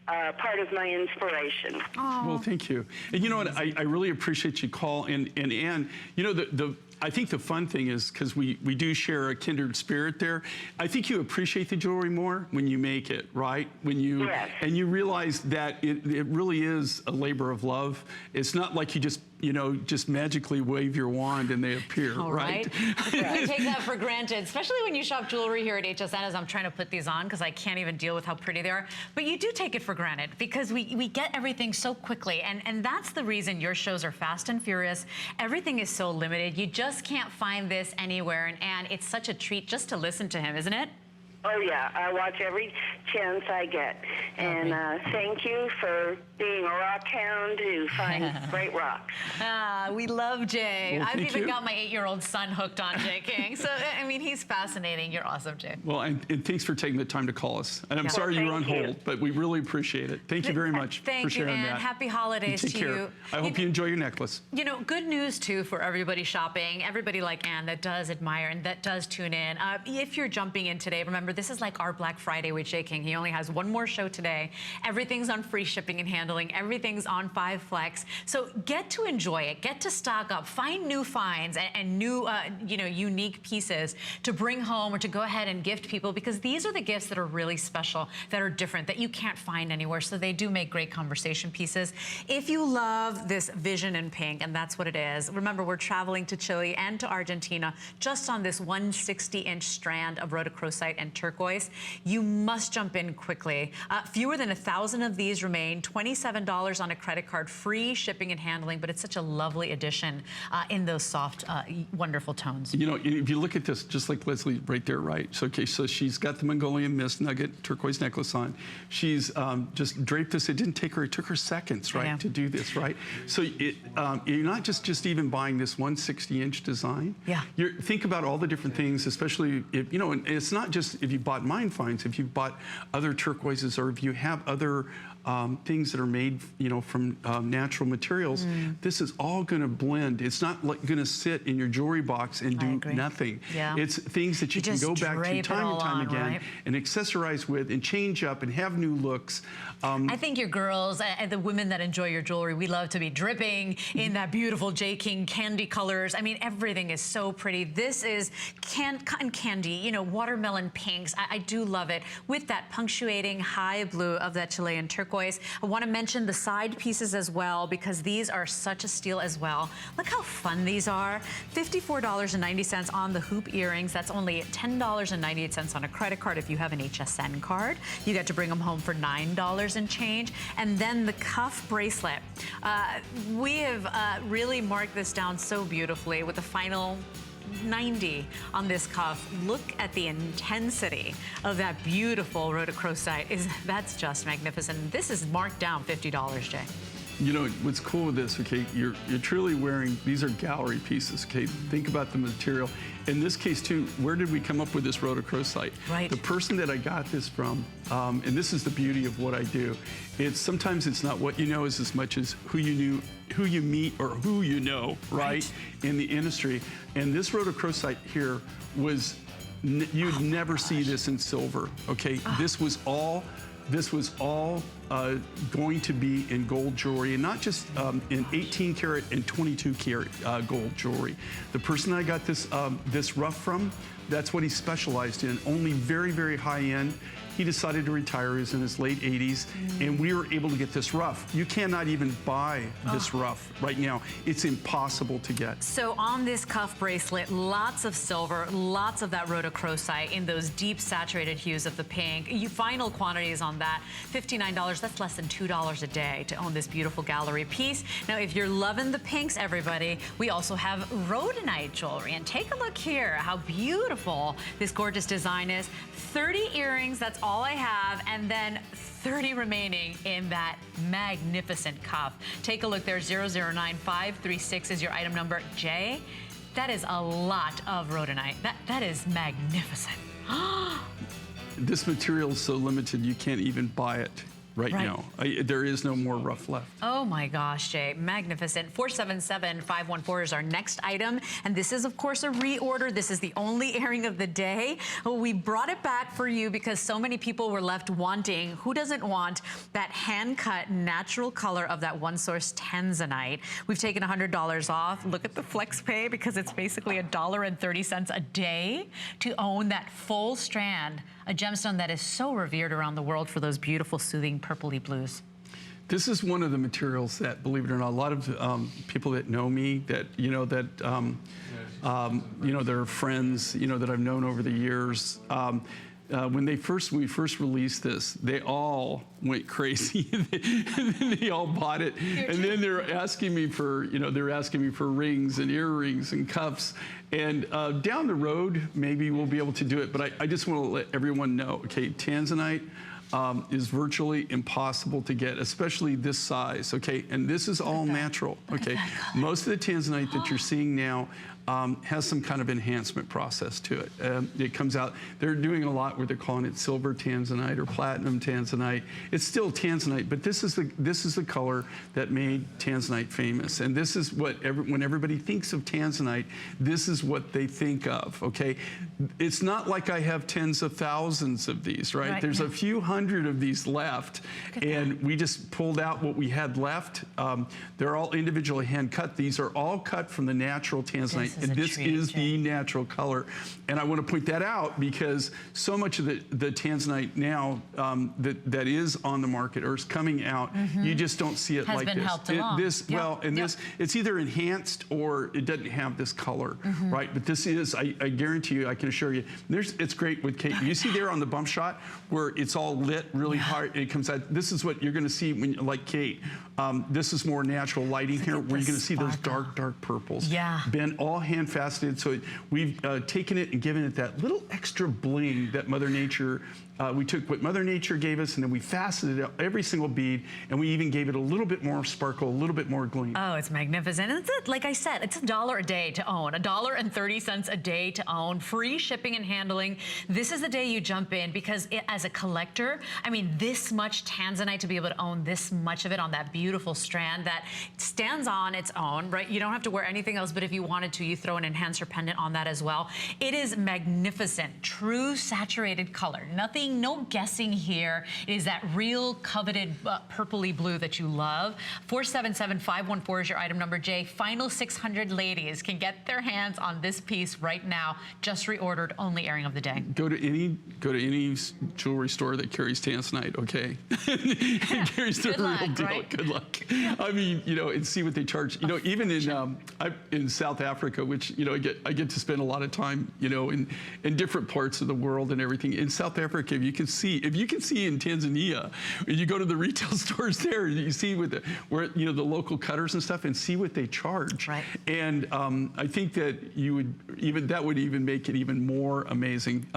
are part of my inspiration. Well, thank you. And you know what? I really appreciate you call. And Anne, you know, I think the fun thing is, because we do share a kindred spirit there, I think you appreciate the jewelry more when you make it, right? When you and you realize that it really is a labor of love. It's not like you just magically wave your wand and they appear, right? I take that for granted, especially when you shop jewelry here at HSN as I'm trying to put these on because I can't even deal with how pretty they are. But you do take it for granted because we get everything so quickly, and that's the reason your shows are fast and furious. Everything is so limited. You just can't find this anywhere, and it's such a treat just to listen to him, isn't it? Oh, yeah. I watch every chance I get. And thank you for being a rock hound who finds great rocks. We love Jay. Well, I've even got my 8-year-old son hooked on Jay King. So, I mean, he's fascinating. You're awesome, Jay. Well, and thanks for taking the time to call us. And I'm sorry you're on hold, but we really appreciate it. Thank you very much for sharing that. And happy holidays to you. I hope you enjoy your necklace. You know, good news, too, for everybody shopping, everybody like Anne that does admire and that does tune in. If you're jumping in today, remember, this is like our Black Friday with Jay King. He only has one more show today. Everything's on free shipping and handling. Everything's on 5 Flex. So get to enjoy it. Get to stock up. Find new finds and new, unique pieces to bring home or to go ahead and gift people, because these are the gifts that are really special, that are different, that you can't find anywhere. So they do make great conversation pieces. If you love this vision in pink, and that's what it is, remember, we're traveling to Chile and to Argentina just on this 160-inch strand of rhodochrosite and turquoise. You must jump in quickly. Fewer than 1,000 of these remain. $27 on a credit card, free shipping and handling, but it's such a lovely addition in those soft, wonderful tones. You know, if you look at this, just like Leslie right there, right? So, okay, so she's got the Mongolian Mist Nugget turquoise necklace on. She's just draped this. It took her seconds, right, to do this, right? So you're not just even buying this 160-inch design. Think about all the different things, especially if, you know, and it's not just if you bought mine finds, if you've bought other turquoises, or if you have other things that are made, you know, from natural materials, this is all going to blend. It's not like going to sit in your jewelry box and do nothing. It's things that you can go back to time and time again and accessorize with and change up and have new looks. I think your girls and the women that enjoy your jewelry, we love to be dripping in that beautiful Jay King candy colors. I mean, everything is so pretty. This is cotton candy, you know, watermelon pink. pinks. I do love it with that punctuating high blue of that Chilean turquoise. I want to mention the side pieces as well because these are such a steal as well. Look how fun these are. $54.90 on the hoop earrings. That's only $10.98 on a credit card if you have an HSN card. You get to bring them home for $9 and change. And then the cuff bracelet. We have really marked this down so beautifully with the final 90 on this cuff. Look at the intensity of that beautiful rhodochrosite. That's just magnificent. This is marked down $50, Jay. You know, what's cool with this, okay, you're truly wearing, these are gallery pieces, okay? Think about the material. In this case, too, where did we come up with this rhodochrosite? Right. The person that I got this from, and this is the beauty of what I do, sometimes it's not what you know as much as who you meet or who you know, right, in the industry. And this rhodochrosite here was, you'd never see this in silver, okay? This was all going to be in gold jewelry, and not just in 18 karat and 22 karat gold jewelry. The person I got this rough from, that's what he specialized in, only very, very high end. He decided to retire. He was in his late 80s, and we were able to get this rough. You cannot even buy this rough right now. It's impossible to get. So on this cuff bracelet, lots of silver, lots of that rhodochrosite in those deep saturated hues of the pink. Final quantities on that, $59. That's less than $2 a day to own this beautiful gallery piece. Now, if you're loving the pinks, everybody, we also have Rhodonite jewelry. And take a look here, how beautiful this gorgeous design is. 30 earrings, that's all I have, and then 30 remaining in that magnificent cuff. Take a look there, 009536 is your item number. Jay, that is a lot of rhodonite. That is magnificent. This material is so limited, you can't even buy it right now. There is no more rough left. Oh my gosh, Jay, magnificent. 477514 is our next item. And this is, of course, a reorder. This is the only airing of the day. We brought it back for you because so many people were left wanting. Who doesn't want that hand-cut natural color of that one source Tanzanite? We've taken $100 off. Look at the flex pay because it's basically $1.30 a day to own that full strand, a gemstone that is so revered around the world for those beautiful, soothing purpley blues. This is one of the materials that, believe it or not, a lot of people that know me, that they're friends, that I've known over the years. When we first released this, they all went crazy. They all bought it, and then they're asking me for, rings and earrings and cuffs. And down the road, maybe we'll be able to do it. But I just want to let everyone know, okay, Tanzanite is virtually impossible to get, especially this size, okay? And this is all natural, okay? Most of the Tanzanite that you're seeing now has some kind of enhancement process to it. It comes out, they're doing a lot where they're calling it silver Tanzanite or platinum Tanzanite. It's still Tanzanite, but this is the color that made Tanzanite famous. And this is what, when everybody thinks of Tanzanite, this is what they think of, okay? It's not like I have tens of thousands of these, right? There's a few hundred of these left, and we just pulled out what we had left. They're all individually hand cut. These are all cut from the natural Tanzanite. And this is the natural color. And I want to point that out because so much of the Tanzanite now that is on the market or is coming out, you just don't see it like this. Helped along. It's either enhanced or it doesn't have this color, right? But this is, I guarantee you, I can assure you, it's great with Kate. You see there on the bump shot where it's all lit really hard, it comes out. This is what you're going to see when, like Kate. This is more natural lighting here, where you're going to see those dark purples. Been all hand faceted, so we've taken it and given it that little extra bling that Mother Nature. We took what Mother Nature gave us, and then we faceted it every single bead, and we even gave it a little bit more sparkle, a little bit more gleam. Oh, it's magnificent. And like I said, it's $1 a day to own, $1.30 a day to own, free shipping and handling. This is the day you jump in because as a collector, I mean, this much Tanzanite, to be able to own this much of it on that beautiful strand that stands on its own, right? You don't have to wear anything else, but if you wanted to, you throw an enhancer pendant on that as well. It is magnificent, true saturated color. Nothing King, no guessing here. It is that real coveted purpley blue that you love. 477514 is your item number, Jay. Final 600 ladies can get their hands on this piece right now. Just reordered, only airing of the day. Go to any jewelry store that carries Tanzanite, okay? And carries the real deal. Right? Good luck. I mean, you know, and see what they charge. You know, even in South Africa, which, you know, I get to spend a lot of time, you know, in different parts of the world and everything. In South Africa, if you can see in Tanzania, you go to the retail stores there, you see where you know, the local cutters and stuff, and see what they charge. Right. And I think that that would even make it even more amazing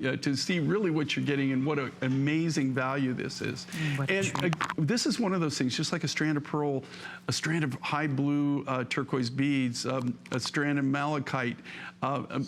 to see really what you're getting and what an amazing value this is. And this is one of those things, just like a strand of pearl, a strand of high blue turquoise beads, a strand of malachite,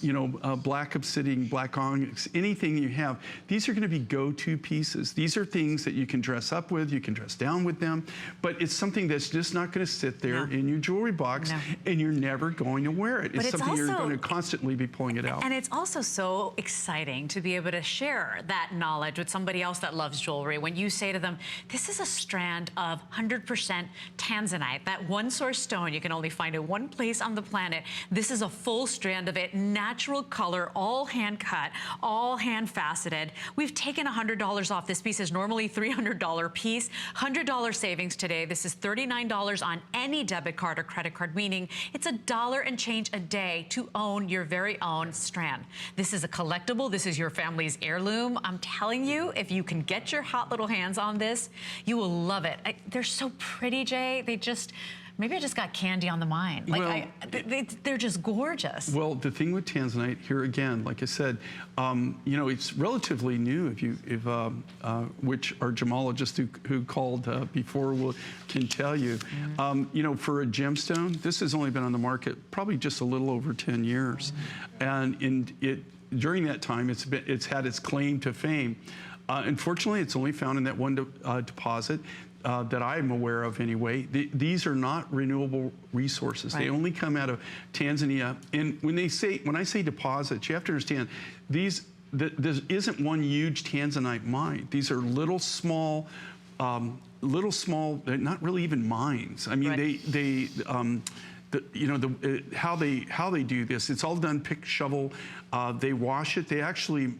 you know, black obsidian, black onyx, anything you have. These are going to be go-to pieces. These are things that you can dress up with, you can dress down with them, but it's something that's just not going to sit there in your jewelry box, and you're never going to wear it. It's something you're going to constantly be pulling it out. And it's also so exciting to be able to share that knowledge with somebody else that loves jewelry. When you say to them, this is a strand of 100% Tanzanite, that one source stone you can only find in one place on the planet. This is a full strand of it, natural color, all hand cut, all hand faceted. We've taken $100 off. This piece is normally $300 piece, $100 savings today. This is $39 on any debit card or credit card, meaning it's $1 and change a day to own your very own strand. This is a collectible. This is your family's heirloom. I'm telling you, if you can get your hot little hands on this, you will love it. They're so pretty, Jay. Maybe I just got candy on the mind. Like, well, they're just gorgeous. Well, the thing with Tanzanite, here again, like I said, you know, it's relatively new. Which our gemologist who called before can tell you. You know, for a gemstone, this has only been on the market probably just a little over 10 years, and during that time, it's had its claim to fame. Unfortunately, it's only found in that one deposit. That I'm aware of anyway. These are not renewable resources. Right. They only come out of Tanzania. And when I say deposits, you have to understand there isn't one huge Tanzanite mine. These are little small, they're not really even mines. I mean, you know, how they do this, it's all done pick, shovel. They wash it. They actually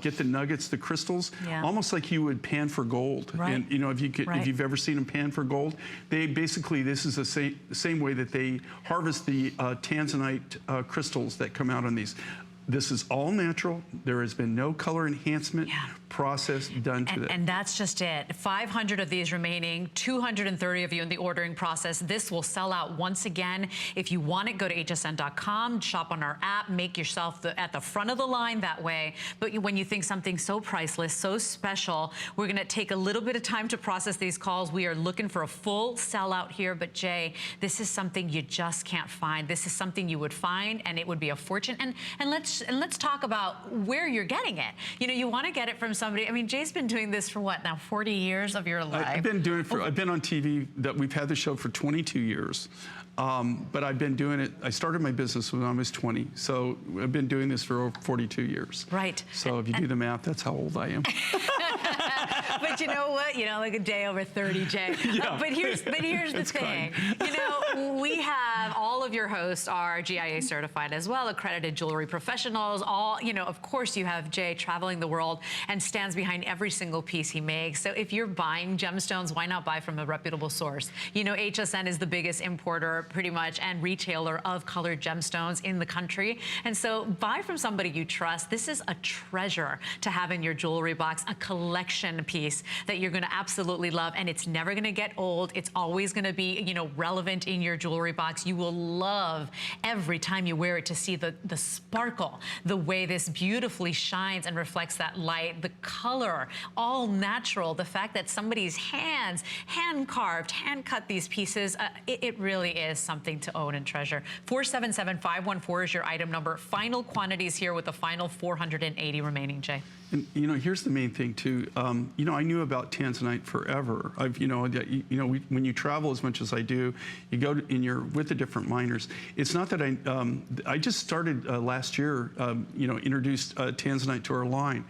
get the nuggets, the crystals, almost like you would pan for gold. Right. And you know, if you've ever seen them pan for gold, this is the same way that they harvest the Tanzanite crystals that come out on these. This is all natural. There has been no color enhancement process done to it. And that's just it. 500 of these remaining, 230 of you in the ordering process. This will sell out once again. If you want it, go to hsn.com, shop on our app, make yourself at the front of the line that way. But when you think something so priceless, so special, we're going to take a little bit of time to process these calls. We are looking for a full sellout here. But Jay, this is something you just can't find. This is something you would find, and it would be a fortune. And let's talk about where you're getting it. You know, you want to get it from somebody. I mean, Jay's been doing this for what now? 40 years of your life. I've been doing it I've been on TV. We've had the show for 22 years. But I've been doing it. I started my business when I was 20, so I've been doing this for over 42 years. Right. So if you do the math, that's how old I am. But you know what? You know, like a day over 30, Jay. But here's the thing. You know, we have all of your hosts are GIA certified as well, accredited jewelry professionals. You know, of course, you have Jay traveling the world and stands behind every single piece he makes. So if you're buying gemstones, why not buy from a reputable source? You know, HSN is the biggest importer, pretty much, and retailer of colored gemstones in the country. And so buy from somebody you trust. This is a treasure to have in your jewelry box, a collection piece that you're going to absolutely love, and it's never going to get old. It's always going to be, you know, relevant in your jewelry box. You will love every time you wear it to see the sparkle, the way this beautifully shines and reflects that light, the color, all natural, the fact that somebody's hands, hand-carved, hand-cut these pieces, it really is something to own and treasure. 477514 is your item number. Final quantities here with the final 480 remaining, Jay. And, you know, here's the main thing too. You know, I knew about Tanzanite forever. When you travel as much as I do, you go and you're with the different miners. It's not that I just started last year. You know, introduced Tanzanite to our line.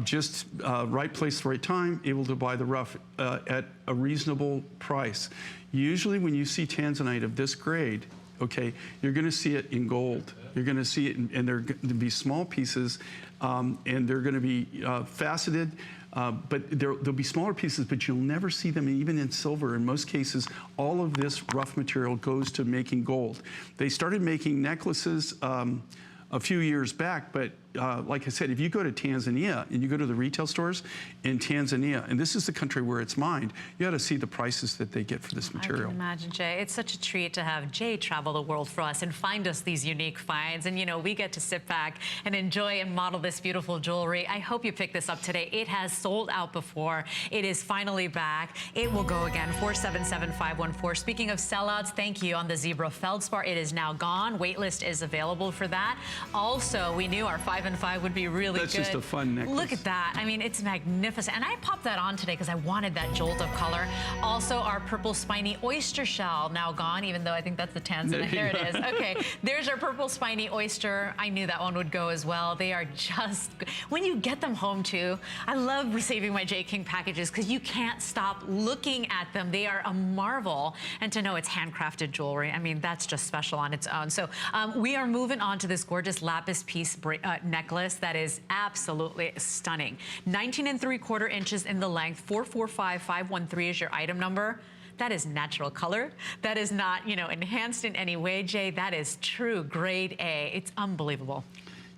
Just right place, right time, able to buy the rough at a reasonable price. Usually when you see Tanzanite of this grade, okay, you're going to see it in gold. You're going to see it, and they're going to be small pieces, and they're going to be faceted. But there'll be smaller pieces, but you'll never see them even in silver. In most cases, all of this rough material goes to making gold. They started making necklaces a few years back, but like I said, if you go to Tanzania and you go to the retail stores in Tanzania, and this is the country where it's mined, you ought to see the prices that they get for this material. I can imagine, Jay. It's such a treat to have Jay travel the world for us and find us these unique finds. And, you know, we get to sit back and enjoy and model this beautiful jewelry. I hope you pick this up today. It has sold out before. It is finally back. It will go again, 477-514. Speaking of sellouts, thank you on the Zebra Feldspar. It is now gone. Waitlist is available for that. Also, we knew our 5 and 5 would be really That's good. just a fun necklace. Look at that. I mean, it's magnificent. And I popped that on today because I wanted that jolt of color. Also, our purple spiny oyster shell, now gone, even though I think that's the Tanzanite. There it is. Okay, there's our purple spiny oyster. I knew that one would go as well. They are just, when you get them home too, I love receiving my J. King packages because you can't stop looking at them. They are a marvel. And to know it's handcrafted jewelry, I mean, that's just special on its own. So we are moving on to this gorgeous lapis piece necklace that is absolutely stunning. 19 3/4 inches in the length, 445513 is your item number. That is natural color. That is not, you know, enhanced in any way, Jay. That is true grade A. It's unbelievable.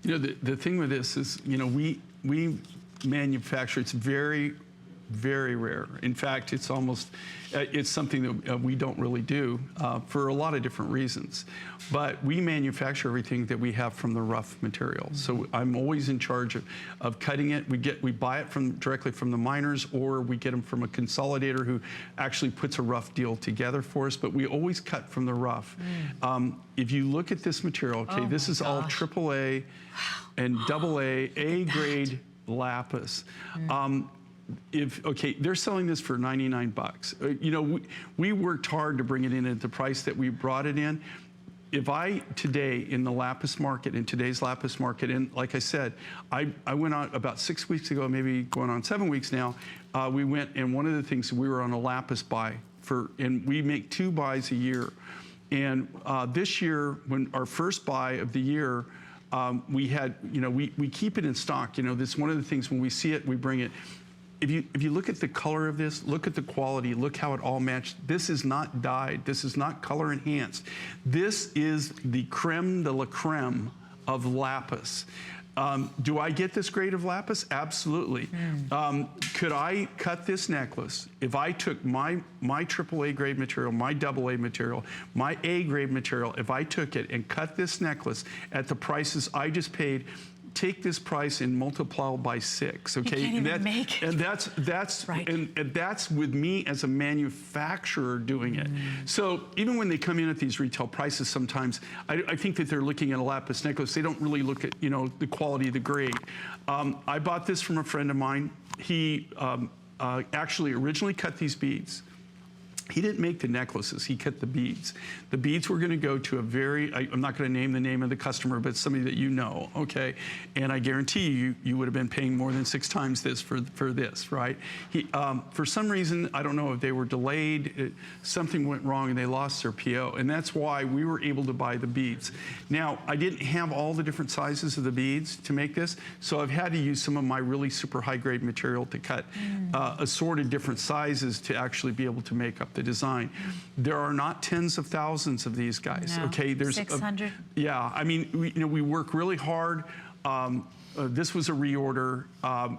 You know, the thing with this is, you know, we manufacture, it's very, very rare. In fact, it's almost, it's something that we don't really do for a lot of different reasons. But we manufacture everything that we have from the rough material. Mm-hmm. So I'm always in charge of cutting it. We buy it directly from the miners, or we get them from a consolidator who actually puts a rough deal together for us. But we always cut from the rough. Mm. If you look at this material, okay, this is all AAA and AA, A grade lapis. Mm. Okay, they're selling this for 99 bucks. You know, we worked hard to bring it in at the price that we brought it in. If I, today, in the lapis market, in today's lapis market, and like I said, I went on about 6 weeks ago, maybe going on 7 weeks now, we went, and one of the things, we were on a lapis buy, and we make 2 buys a year. And this year, when our first buy of the year, we had, you know, we keep it in stock. You know, this one of the things, when we see it, we bring it. If you look at the color of this, look at the quality, look how it all matched. This is not dyed. This is not color enhanced. This is the creme de la creme of lapis. Do I get this grade of lapis? Absolutely. Could I cut this necklace if I took my AAA grade material, my AA material, my A grade material, if I took it and cut this necklace at the prices I just paid? Take this price and multiply by 6, okay? You can't even make it. And that's right. And that's with me as a manufacturer doing it. So even when they come in at these retail prices, sometimes I think that they're looking at a lapis necklace. They don't really look at, you know, the quality of the grade. I bought this from a friend of mine. He actually originally cut these beads. He didn't make the necklaces, he cut the beads. The beads were gonna go to a I'm not gonna name the name of the customer, but somebody that you know, okay? And I guarantee you would have been paying more than 6 times this for this, right? For some reason, I don't know if they were delayed, something went wrong and they lost their PO. And that's why we were able to buy the beads. Now, I didn't have all the different sizes of the beads to make this, so I've had to use some of my really super high grade material to cut assorted different sizes to actually be able to make up the design. There are not tens of thousands of these guys. No. Okay, there's 600. Yeah, I mean, we work really hard. This was a reorder.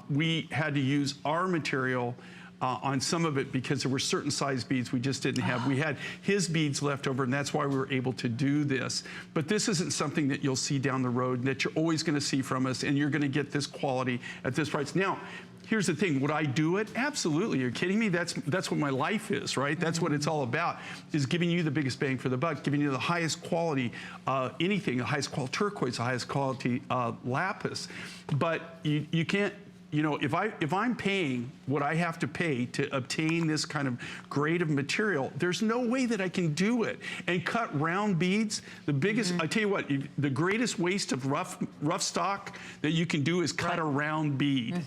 We had to use our material on some of it because there were certain size beads we just didn't have. We had his beads left over, and that's why we were able to do this. But this isn't something that you'll see down the road, that you're always going to see from us, and you're going to get this quality at this price. Now, here's the thing, would I do it? Absolutely, you're kidding me? That's what my life is, right? That's what it's all about, is giving you the biggest bang for the buck, giving you the highest quality, anything, the highest quality turquoise, the highest quality lapis. But you can't you know, if I'm paying what I have to pay to obtain this kind of grade of material, there's no way that I can do it. And cut round beads, the biggest, I tell you what, the greatest waste of rough stock that you can do is cut a round bead.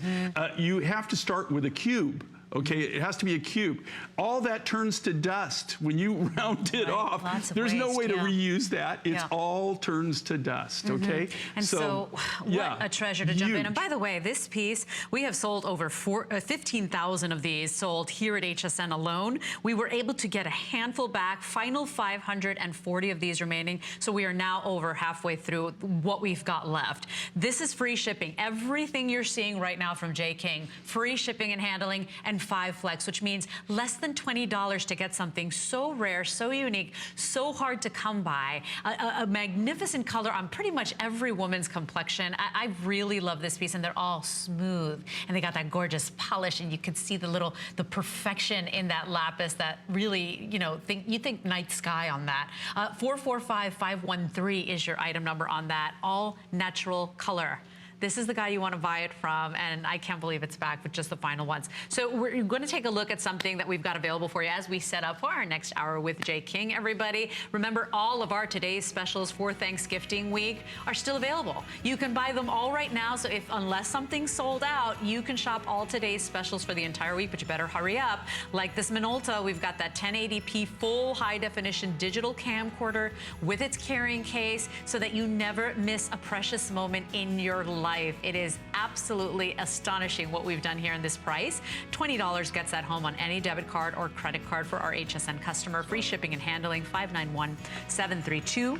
You have to start with a cube. Okay, it has to be a cube. All that turns to dust when you round it off. There's no way to reuse that. It's all turns to dust, okay? And so what a treasure to jump in. And by the way, this piece, we have sold over 15,000 of these sold here at HSN alone. We were able to get a handful back, final 540 of these remaining. So we are now over halfway through what we've got left. This is free shipping. Everything you're seeing right now from J. King, free shipping and handling, and 5 flex, which means less than $20 to get something so rare, so unique, so hard to come by. A magnificent color on pretty much every woman's complexion. I really love this piece, and they're all smooth, and they got that gorgeous polish, and you can see the perfection in that lapis that really, you know, you think night sky on that. 445513 is your item number on that. All natural color. This is the guy you want to buy it from, and I can't believe it's back with just the final ones. So we're going to take a look at something that we've got available for you as we set up for our next hour with J. King, everybody. Remember, all of our today's specials for Thanksgiving week are still available. You can buy them all right now, so unless something's sold out, you can shop all today's specials for the entire week, but you better hurry up. Like this Minolta, we've got that 1080p full high-definition digital camcorder with its carrying case so that you never miss a precious moment in your life. It is absolutely astonishing what we've done here in this price. $20 gets that home on any debit card or credit card for our HSN customer. Free shipping and handling. 591732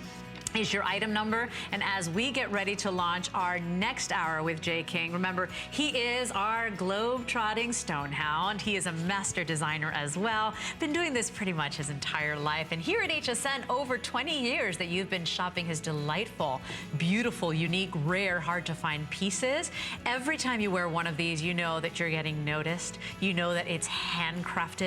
is your item number. And as we get ready to launch our next hour with J. King, remember, he is our globe-trotting stonehound. He is a master designer as well. Been doing this pretty much his entire life. And here at HSN, over 20 years that you've been shopping his delightful, beautiful, unique, rare, hard-to-find pieces. Every time you wear one of these, you know that you're getting noticed. You know that it's handcrafted.